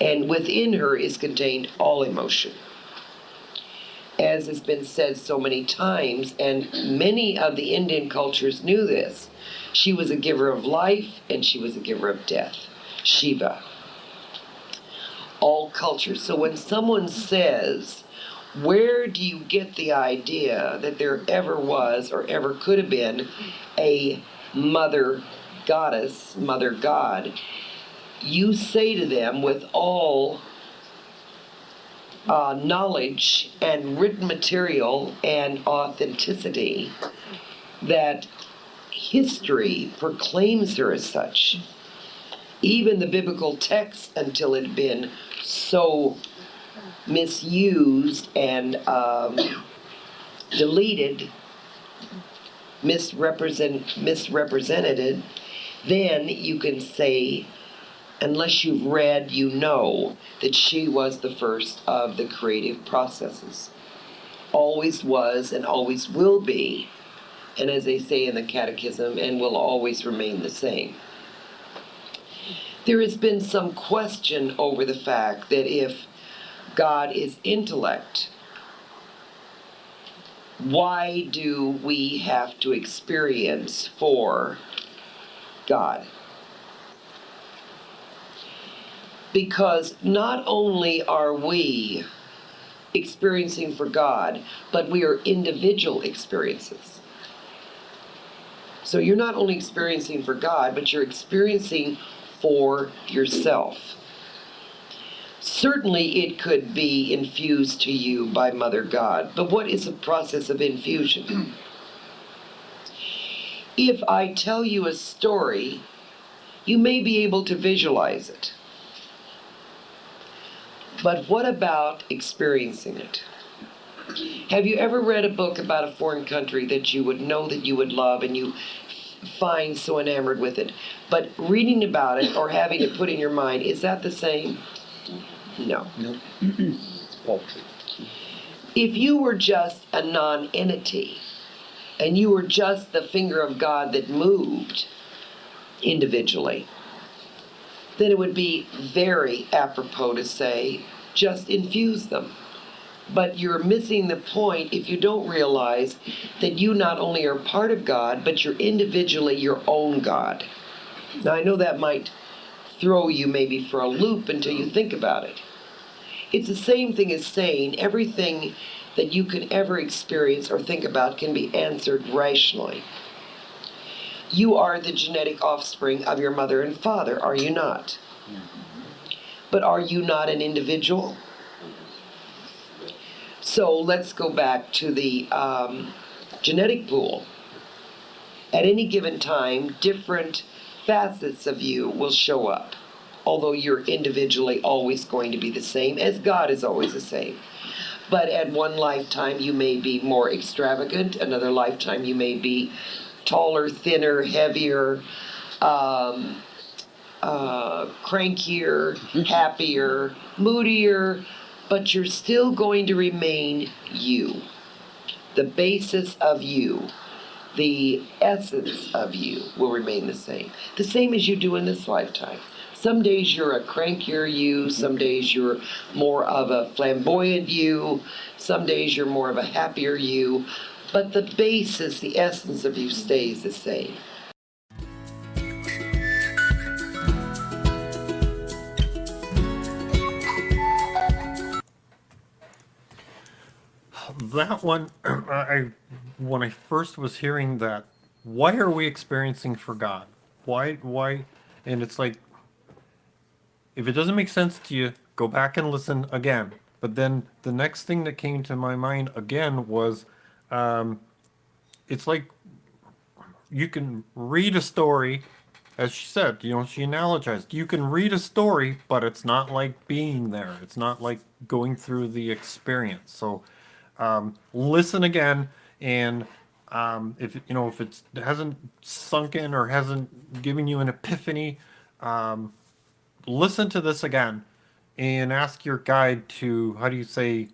And within her is contained all emotion. As has been said so many times, and many of the Indian cultures knew this, she was a giver of life and she was a giver of death. Shiva. All cultures. So when someone says, where do you get the idea that there ever was or ever could have been a mother goddess, mother god, you say to them with all knowledge and written material and authenticity that history proclaims her as such. Even the biblical text, until it had been so misused and deleted, misrepresented, then you can say, unless you've read, you know that she was the first of the creative processes. Always was and always will be, and as they say in the Catechism, and will always remain the same. There has been some question over the fact that if God is intellect, Why do we have to experience for God? Because not only are we experiencing for God, but we are individual experiences. So you're not only experiencing for God, but you're experiencing for yourself. Certainly it could be infused to you by Mother God, but what is the process of infusion? If I tell you a story, you may be able to visualize it. But what about experiencing it? Have you ever read a book about a foreign country that you would know that you would love and you find so enamored with it? But reading about it or having it put in your mind, is that the same? No. Nope. It's paltry. If you were just a non-entity and you were just the finger of God that moved individually, then it would be very apropos to say, just infuse them. But you're missing the point if you don't realize that you not only are part of God, but you're individually your own God. Now, I know that might throw you maybe for a loop until you think about it. It's the same thing as saying everything that you can ever experience or think about can be answered rationally. You are the genetic offspring of your mother and father, are you not? But are you not an individual? So let's go back to the genetic pool. At any given time, different facets of you will show up, although you're individually always going to be the same, as God is always the same. But at one lifetime, you may be more extravagant. Another lifetime, you may be taller, thinner, heavier, crankier, happier, moodier, but you're still going to remain you. The basis of you, the essence of you will remain the same as you do in this lifetime. Some days you're a crankier you, some days you're more of a flamboyant you, some days you're more of a happier you, but the basis, the essence of you stays the same. That one, when I first was hearing that, why are we experiencing for God? Why? And it's like, if it doesn't make sense to you, go back and listen again. But then the next thing that came to my mind again was, it's like you can read a story, as she said, she analogized. You can read a story, but it's not like being there. It's not like going through the experience. So listen again, and if it hasn't sunk in or hasn't given you an epiphany, listen to this again and ask your guide to, how do you say,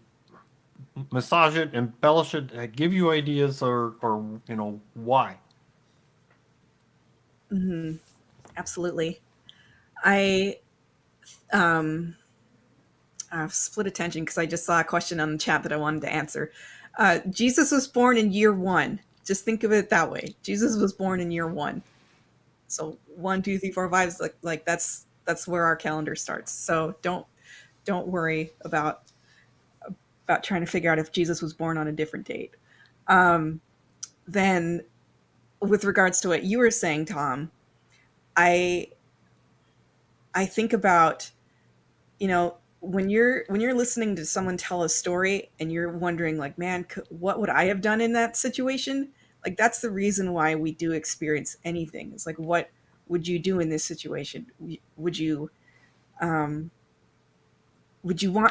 massage it, embellish it, give you ideas, or why. Mm-hmm. Absolutely. I have split attention because I just saw a question on the chat that I wanted to answer. Jesus was born in year 1. Just think of it that way. Jesus was born in year 1. So 1, 2, 3, 4, 5 is like that's where our calendar starts. So don't worry about trying to figure out if Jesus was born on a different date. Then, with regards to what you were saying, Tom, I think about, when you're listening to someone tell a story and you're wondering, like, man, what would I have done in that situation? Like, that's the reason why we do experience anything. It's like, what would you do in this situation? Would you want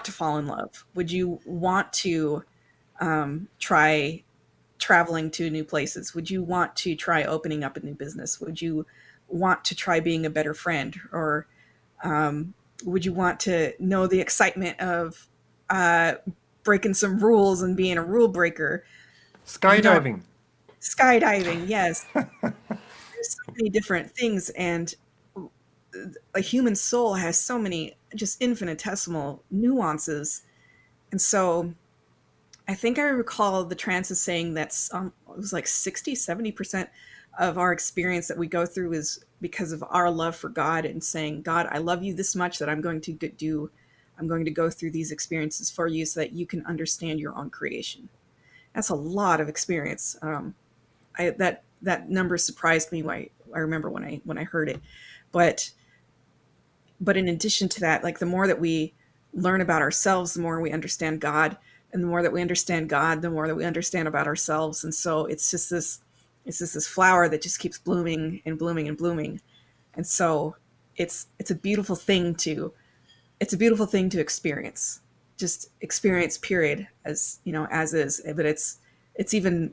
to fall in love? Would you want to try traveling to new places? Would you want to try opening up a new business? Would you want to try being a better friend? Or would you want to know the excitement of breaking some rules and being a rule breaker? Skydiving. Skydiving, yes. There's so many different things, and a human soul has so many just infinitesimal nuances. And so I think I recall the trance as saying that it was like 60-70% of our experience that we go through is because of our love for God and saying, God, I love you this much that I'm going to go through these experiences for you so that you can understand your own creation. That's a lot of experience. That number surprised me. I remember when I heard it, but in addition to that, like the more that we learn about ourselves, the more we understand God, and the more that we understand God, the more that we understand about ourselves. And so it's just this flower that just keeps blooming and blooming and blooming. And so it's a beautiful thing to experience, just experience, period, as you know, as is. But it's even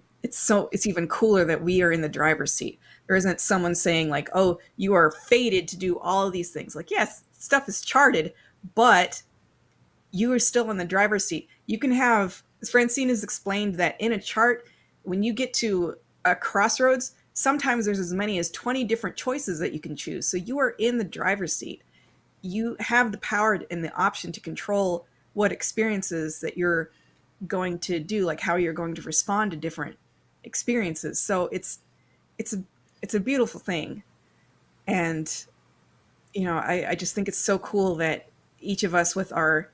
cooler that we are in the driver's seat. There isn't someone saying like, oh, you are fated to do all of these things. Like, yes, stuff is charted, but you are still in the driver's seat. You can have, as Francine has explained, that in a chart, when you get to a crossroads, sometimes there's as many as 20 different choices that you can choose. So you are in the driver's seat. You have the power and the option to control what experiences that you're going to do, like how you're going to respond to different experiences. So it's a beautiful thing. And, you know, I just think it's so cool that each of us with our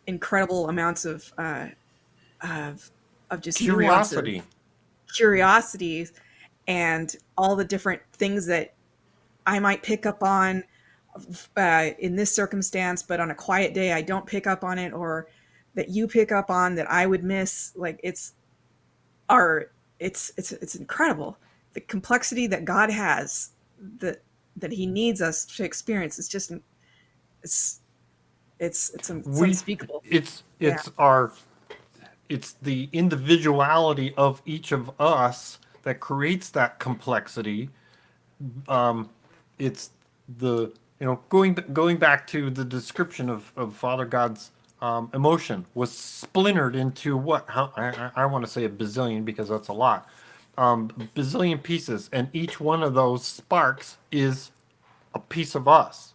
incredible amounts of just Curiosity. curiosities, and all the different things that I might pick up on in this circumstance, but on a quiet day I don't pick up on it, or that you pick up on that I would miss. Like it's incredible, the complexity that God has, that He needs us to experience. It's just it's unspeakable. It's the individuality of each of us that creates that complexity. It's the, you know, going back to the description of Father God's emotion was splintered into what? How I want to say a bazillion because that's a lot. Bazillion pieces, and each one of those sparks is a piece of us.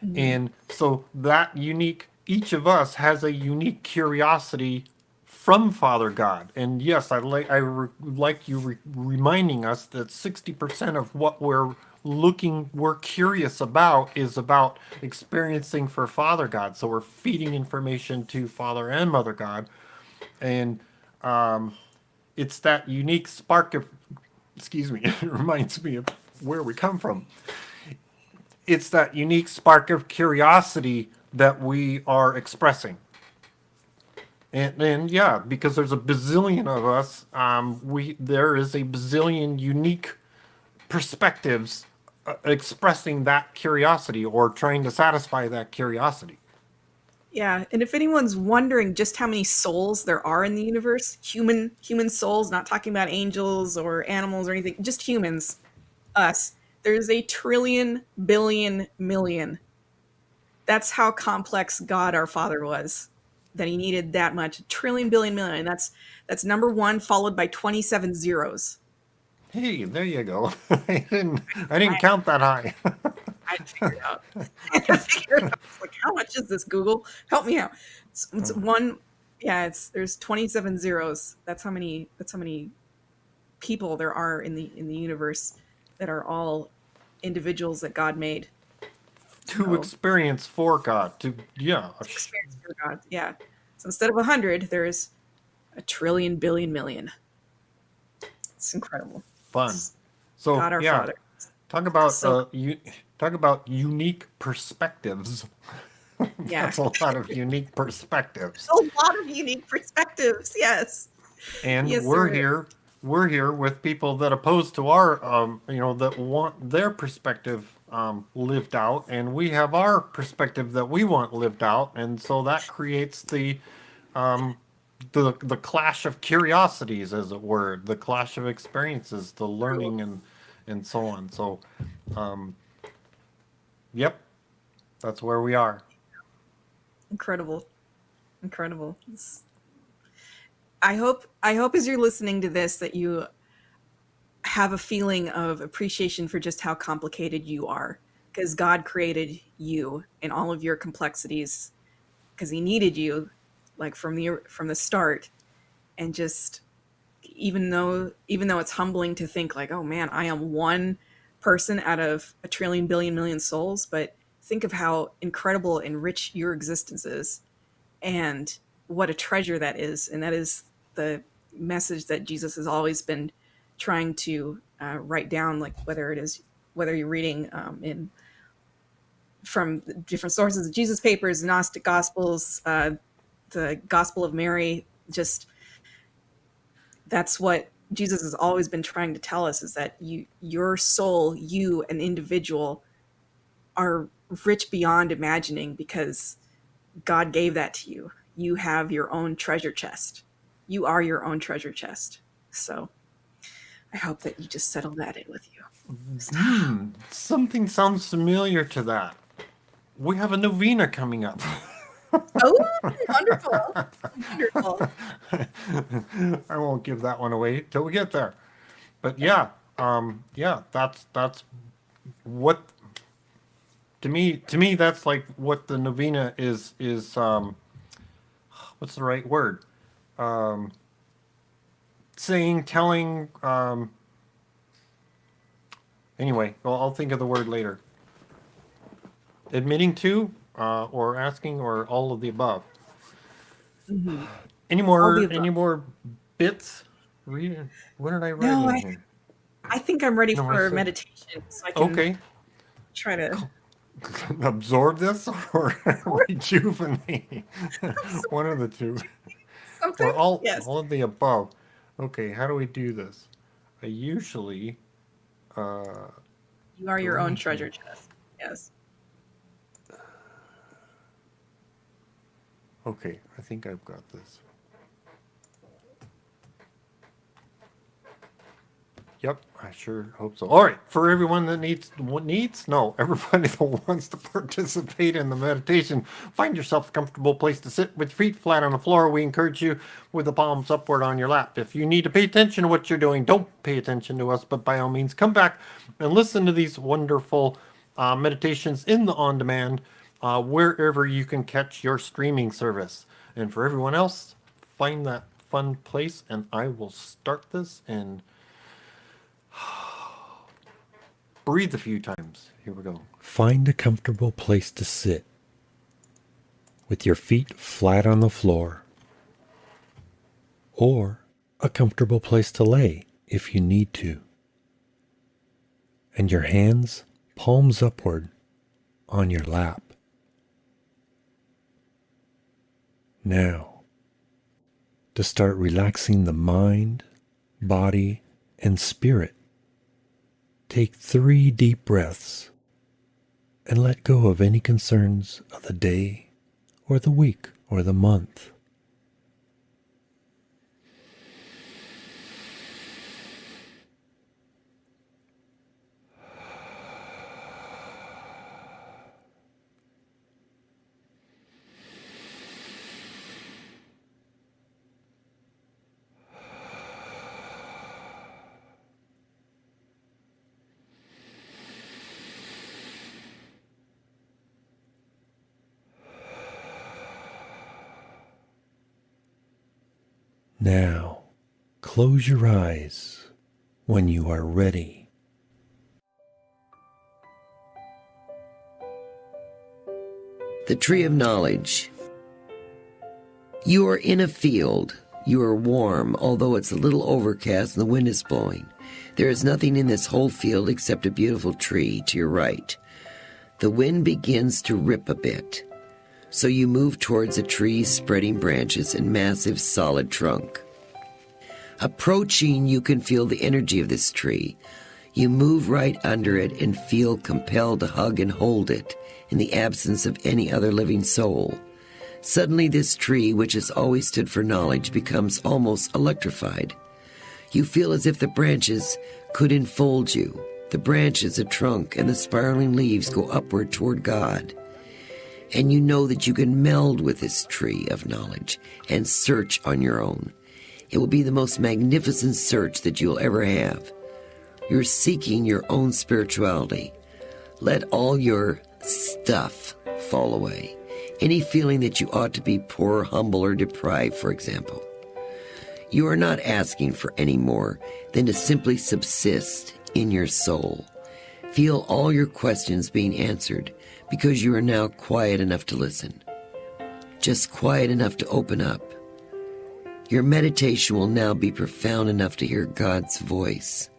Mm-hmm. And so that each of us has a unique curiosity from Father God. And yes, I like you reminding us that 60% of what we're curious about is about experiencing for Father God. So we're feeding information to Father and Mother God. And it's that unique spark of, excuse me, it reminds me of where we come from. It's that unique spark of curiosity that we are expressing. And yeah, because there's a bazillion of us, there is a bazillion unique perspectives expressing that curiosity or trying to satisfy that curiosity. Yeah, and if anyone's wondering just how many souls there are in the universe, human souls, not talking about angels or animals or anything, just humans, us, there's a trillion, billion, million. That's how complex God our Father was, that He needed that much. A trillion, billion, million. That's number one, followed by 27 zeros. Hey, there you go. I didn't count that high. I figured it out. It's like, how much is this, Google? Help me out. It's one. Yeah, there's 27 zeros. That's how many people there are in the universe that are all individuals that God made. To experience for God. Experience for God. Yeah. So instead of 100, there's a trillion, billion, million. It's incredible. Fun. So God our Father. Talk about unique perspectives. Yeah. That's a lot of unique perspectives. A lot of unique perspectives, yes. And yes, we're here with people that oppose to our that want their perspective lived out, and we have our perspective that we want lived out, and so that creates the clash of curiosities, as it were, the clash of experiences, the learning and so on. So yep, that's where we are. Incredible. I hope as you're listening to this that you have a feeling of appreciation for just how complicated you are, because God created you in all of your complexities, because He needed you, like from the start, and just even though it's humbling to think like, oh man, I am one person out of a trillion billion million souls, but think of how incredible and rich your existence is, and what a treasure that is. And that is the message that Jesus has always been trying to write down, like whether you're reading from different sources, of Jesus papers, Gnostic Gospels, the Gospel of Mary, just that's what Jesus has always been trying to tell us, is that your soul, you, an individual, are rich beyond imagining, because God gave that to you. You have your own treasure chest. You are your own treasure chest. So I hope that you just settle that in with you. Something sounds familiar to that. We have a novena coming up. Oh, wonderful. Wonderful. I won't give that one away till we get there. But yeah, that's what to me that's like what the novena is what's the right word? Saying, telling, anyway, I'll think of the word later. Admitting to, or asking, or all of the above. Mm-hmm. Any more bits? Read. What did I write? No, in here? I think I'm ready for meditation, so I can try to absorb this or rejuvenate. One of the two. Something? Or all of the above. Okay, how do we do this? I usually you are your own treasure chest. Yes. Okay, I think I've got this. Yep, I sure hope so. All right, for everyone that everybody that wants to participate in the meditation, find yourself a comfortable place to sit with your feet flat on the floor. We encourage you with the palms upward on your lap. If you need to pay attention to what you're doing, don't pay attention to us, but by all means, come back and listen to these wonderful meditations in the on-demand, wherever you can catch your streaming service. And for everyone else, find that fun place, and I will start this and breathe a few times. Here we go. Find a comfortable place to sit with your feet flat on the floor, or a comfortable place to lay if you need to, and your hands palms upward on your lap. Now, to start relaxing the mind, body, and spirit, take 3 deep breaths and let go of any concerns of the day or the week or the month. Now, close your eyes when you are ready. The tree of knowledge. You are in a field. You are warm, although it's a little overcast and the wind is blowing. There is nothing in this whole field except a beautiful tree to your right. The wind begins to rip a bit. So you move towards the tree's spreading branches and massive solid trunk. Approaching, you can feel the energy of this tree. You move right under it and feel compelled to hug and hold it in the absence of any other living soul. Suddenly this tree, which has always stood for knowledge, becomes almost electrified. You feel as if the branches could enfold you. The branches, the trunk, and the spiraling leaves go upward toward God. And you know that you can meld with this tree of knowledge and search on your own. It will be the most magnificent search that you'll ever have. You're seeking your own spirituality. Let all your stuff fall away Any feeling that you ought to be poor, humble, or deprived, for example. You are not asking for any more than to simply subsist in your soul. Feel all your questions being answered because you are now quiet enough to listen. Just quiet enough to open up. Your meditation will now be profound enough to hear God's voice.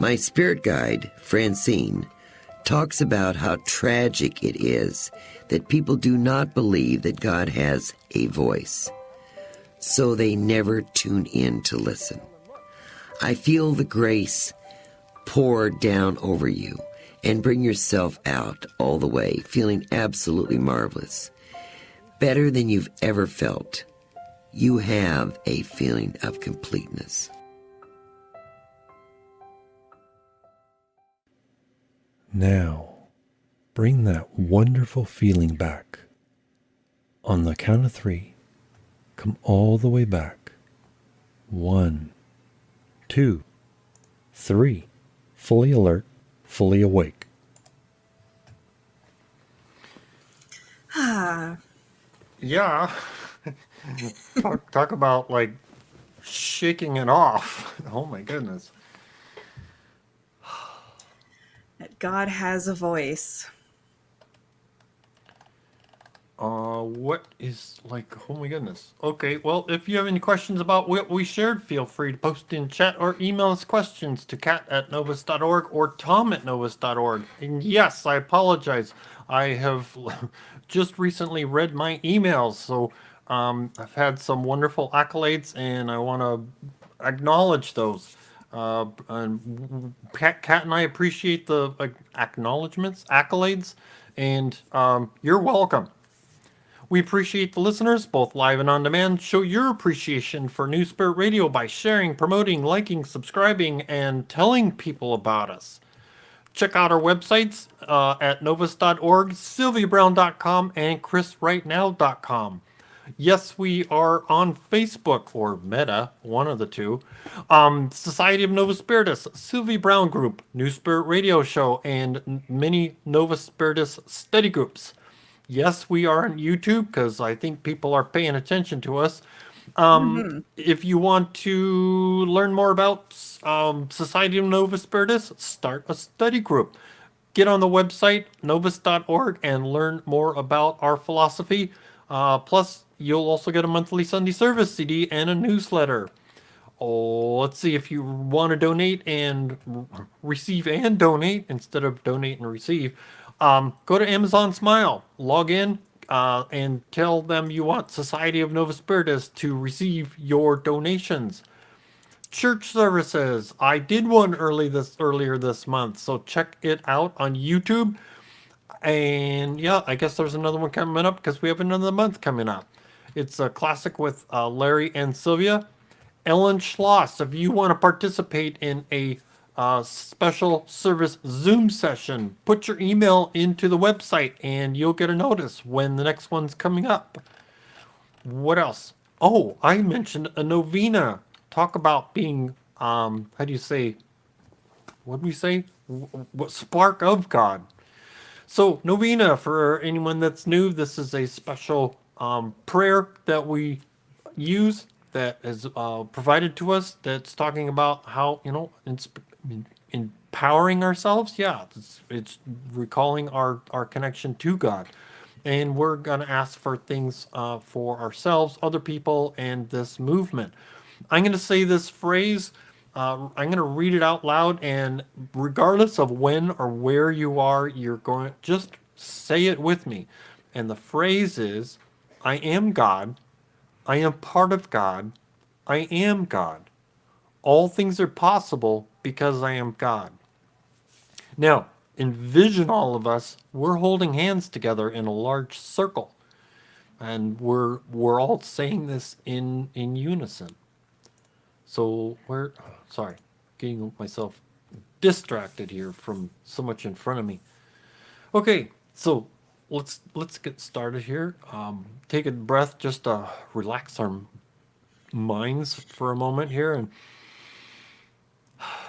My spirit guide, Francine, talks about how tragic it is that people do not believe that God has a voice, so they never tune in to listen. I feel the grace pour down over you and bring yourself out all the way, feeling absolutely marvelous. Better than you've ever felt. You have a feeling of completeness. Now, bring that wonderful feeling back. On the count of 3, come all the way back. 1, 2, 3. Fully alert, fully awake. Yeah. Talk about like shaking it off. Oh my goodness. That God has a voice. What is like, oh my goodness. Okay, well, if you have any questions about what we shared, feel free to post in chat or email us questions to cat@novus.org or tom@novus.org. And yes, I apologize. I have just recently read my emails, so I've had some wonderful accolades, and I want to acknowledge those. And Kat and I appreciate the acknowledgments, accolades, and you're welcome. We appreciate the listeners, both live and on demand. Show your appreciation for New Spirit Radio by sharing, promoting, liking, subscribing, and telling people about us. Check out our websites at novus.org, sylviabrowne.com, and chrisrightnow.com. Yes, we are on Facebook, or Meta, one of the two. Society of Novus Spiritus, Sylvia Browne Group, New Spirit Radio Show, and many Novus Spiritus study groups. Yes, we are on YouTube because I think people are paying attention to us. If you want to learn more about Society of Novus Spiritus, start a study group. Get on the website, novus.org, and learn more about our philosophy. Plus, you'll also get a monthly Sunday service CD and a newsletter. Oh, let's see, if you want to donate and receive and donate instead of donate and receive, go to Amazon Smile, log in, and tell them you want Society of Novus Spiritus to receive your donations. Church services. I did one earlier this month, so check it out on YouTube. And yeah, I guess there's another one coming up because we have another month coming up. It's a classic with Larry and Sylvia. Ellen Schloss, if you want to participate in a special service Zoom session, put your email into the website and you'll get a notice when the next one's coming up. What else? Oh, I mentioned a novena. Talk about being, how do you say, what do we say? What spark of God. So novena, for anyone that's new, this is a special prayer that we use that is provided to us that's talking about how, empowering ourselves. Yeah, it's recalling our connection to God. And we're going to ask for things for ourselves, other people, and this movement. I'm going to say this phrase. I'm going to read it out loud, and regardless of when or where you are, you're going to just say it with me. And the phrase is, I am God. I am part of God. I am God. All things are possible because I am God. Now, envision all of us. We're holding hands together in a large circle, and we're all saying this in unison. So sorry, getting myself distracted here from so much in front of me. Okay, so let's get started here. Take a breath just to relax our minds for a moment here, and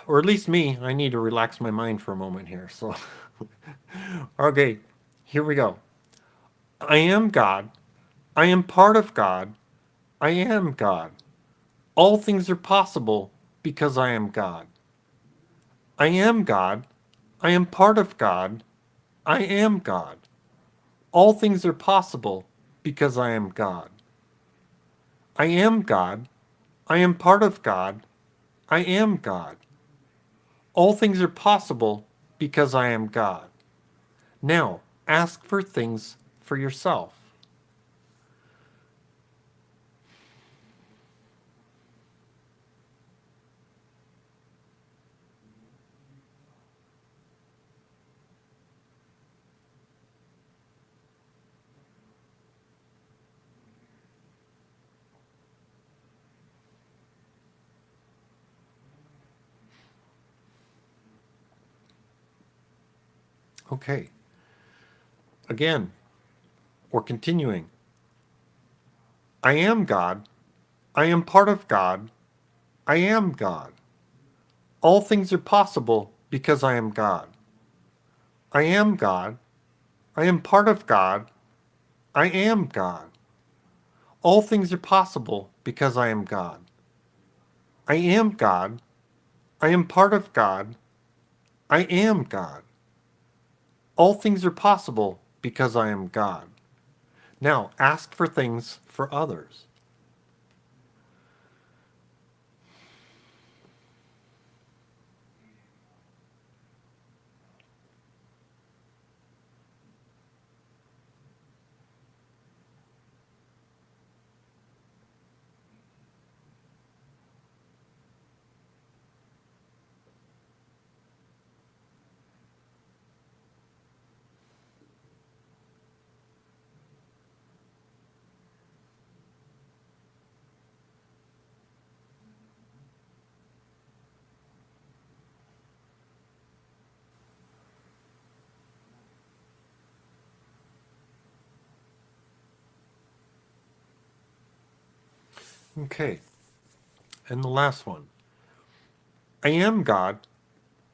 or at least me, I need to relax my mind for a moment here. So okay, here we go. I am God. I am part of God. I am God. All things are possible because I am God. I am God. I am part of God. I am God. All things are possible because I am God. I am God. I am part of God. I am God. All things are possible because I am God. Now, ask for things for yourself. Okay. Again, we're continuing. I am God. I am part of God. I am God. All things are possible because I am God. I am God. I am part of God. I am God. All things are possible because I am God. I am God. I am part of God. I am God. All things are possible because I am God. Now, ask for things for others. Okay. And the last one. I am God.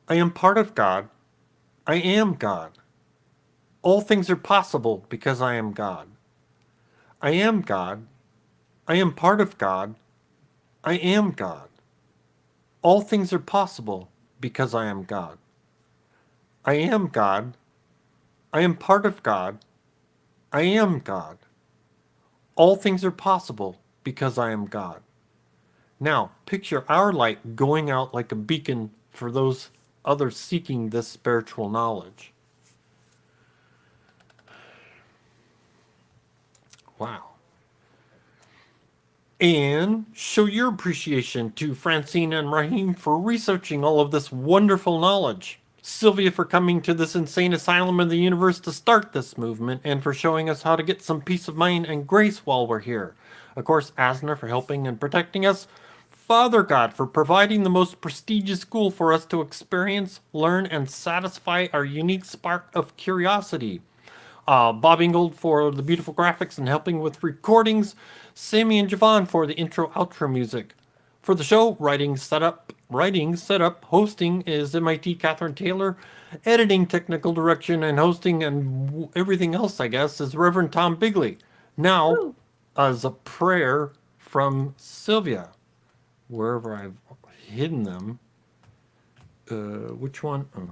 I am part of God. I am God. All things are possible because I am God. I am God. I am part of God. I am God. All things are possible because I am God. I am God. I am part of God. I am God. All things are possible because I am God. Now, picture our light going out like a beacon for those others seeking this spiritual knowledge. Wow. And show your appreciation to Francine and Raheem for researching all of this wonderful knowledge. Sylvia for coming to this insane asylum in the universe to start this movement and for showing us how to get some peace of mind and grace while we're here. Of course, Azna for helping and protecting us. Father God for providing the most prestigious school for us to experience, learn, and satisfy our unique spark of curiosity. Bob Ingold for the beautiful graphics and helping with recordings. Sammy and Javon for the intro-outro music. For the show, writing, setup, hosting is MIT Catherine Taylor. Editing, technical direction, and hosting, and everything else, I guess, is Reverend Tom Bigley. Now, as a prayer from Sylvia, wherever I've hidden them. Which one? Oh.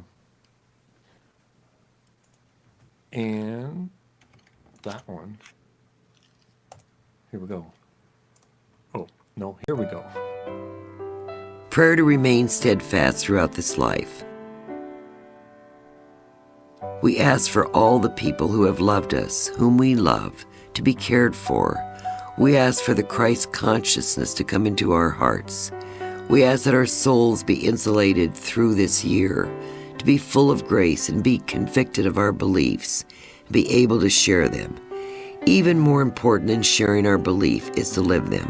And that one. Here we go. Oh, no, here we go. Prayer to remain steadfast throughout this life. We ask for all the people who have loved us, whom we love, to be cared for. We ask for the Christ consciousness to come into our hearts. We ask that our souls be insulated through this year, to be full of grace and be convicted of our beliefs, and be able to share them. Even more important than sharing our belief is to live them,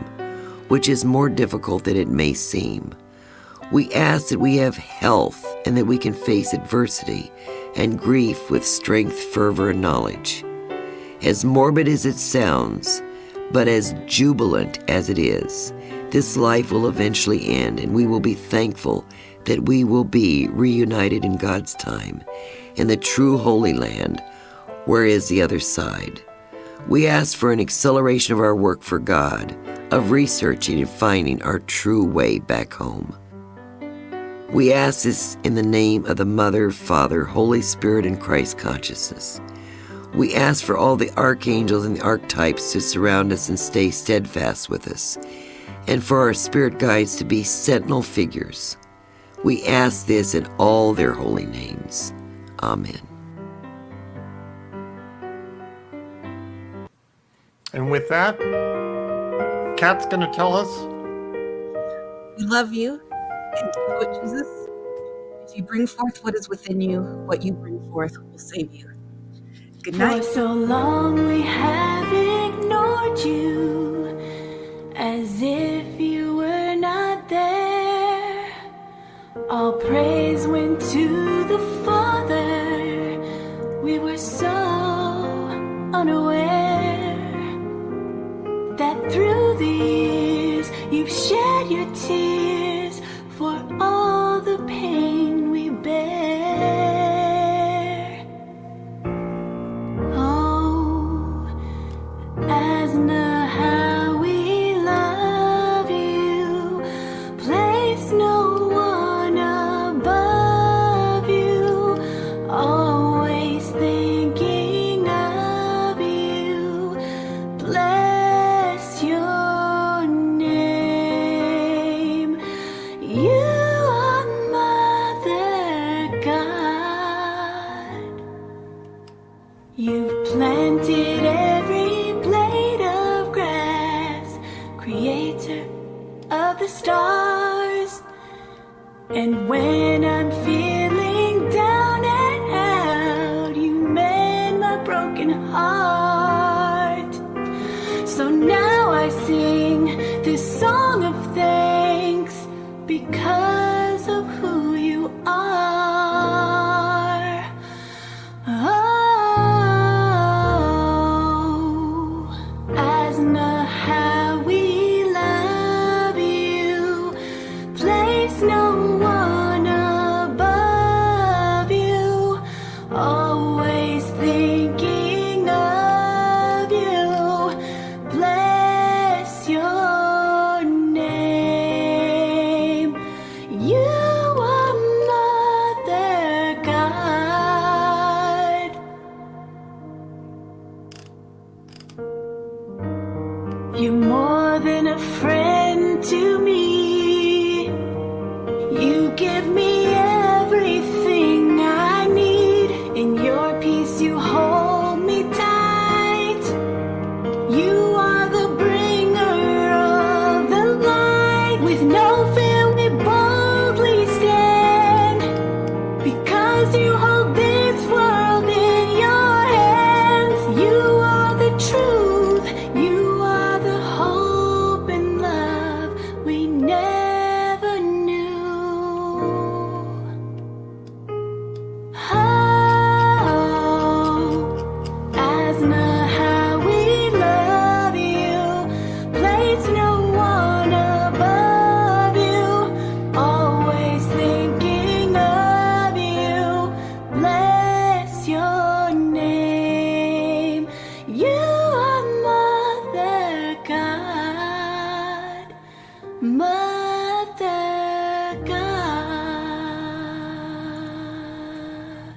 which is more difficult than it may seem. We ask that we have health and that we can face adversity and grief with strength, fervor, and knowledge. As morbid as it sounds, but as jubilant as it is, this life will eventually end, and we will be thankful that we will be reunited in God's time, in the true Holy Land, where is the other side. We ask for an acceleration of our work for God, of researching and finding our true way back home. We ask this in the name of the Mother, Father, Holy Spirit, and Christ consciousness. We ask for all the archangels and the archetypes to surround us and stay steadfast with us, and for our spirit guides to be sentinel figures. We ask this in all their holy names. Amen. And with that, Kat's going to tell us. We love you, and so it chooses. If you bring forth what is within you, what you bring forth will save you. Good night. For so long we have ignored you, as if you were not there. All praise went to the Father. We were so unaware that through the years you've shed your tears for all the pain we bear. Oh, Azna, how we love you. Place no one above you. Always thinking of you. Bless your name. You are Mother God. You've planted every blade of grass, creator of the stars. And when I'm feeling down and out, you mend my broken heart. So now I sing this song of thanks because of who you are. Oh, Azna, how we love you. Place no one above you. Always thinking of you. Bless your name. You are Mother God. You're more than a friend to me. You give me everything I need. In your peace you hold me tight. You are the bringer of the light. With no fear we boldly stand, because you hold this world in your hands. You are the truth, you are the hope and love we never knew. Oh, Azna, how we love you. Place no one above you. Always thinking of you. Bless your name. You are Mother God.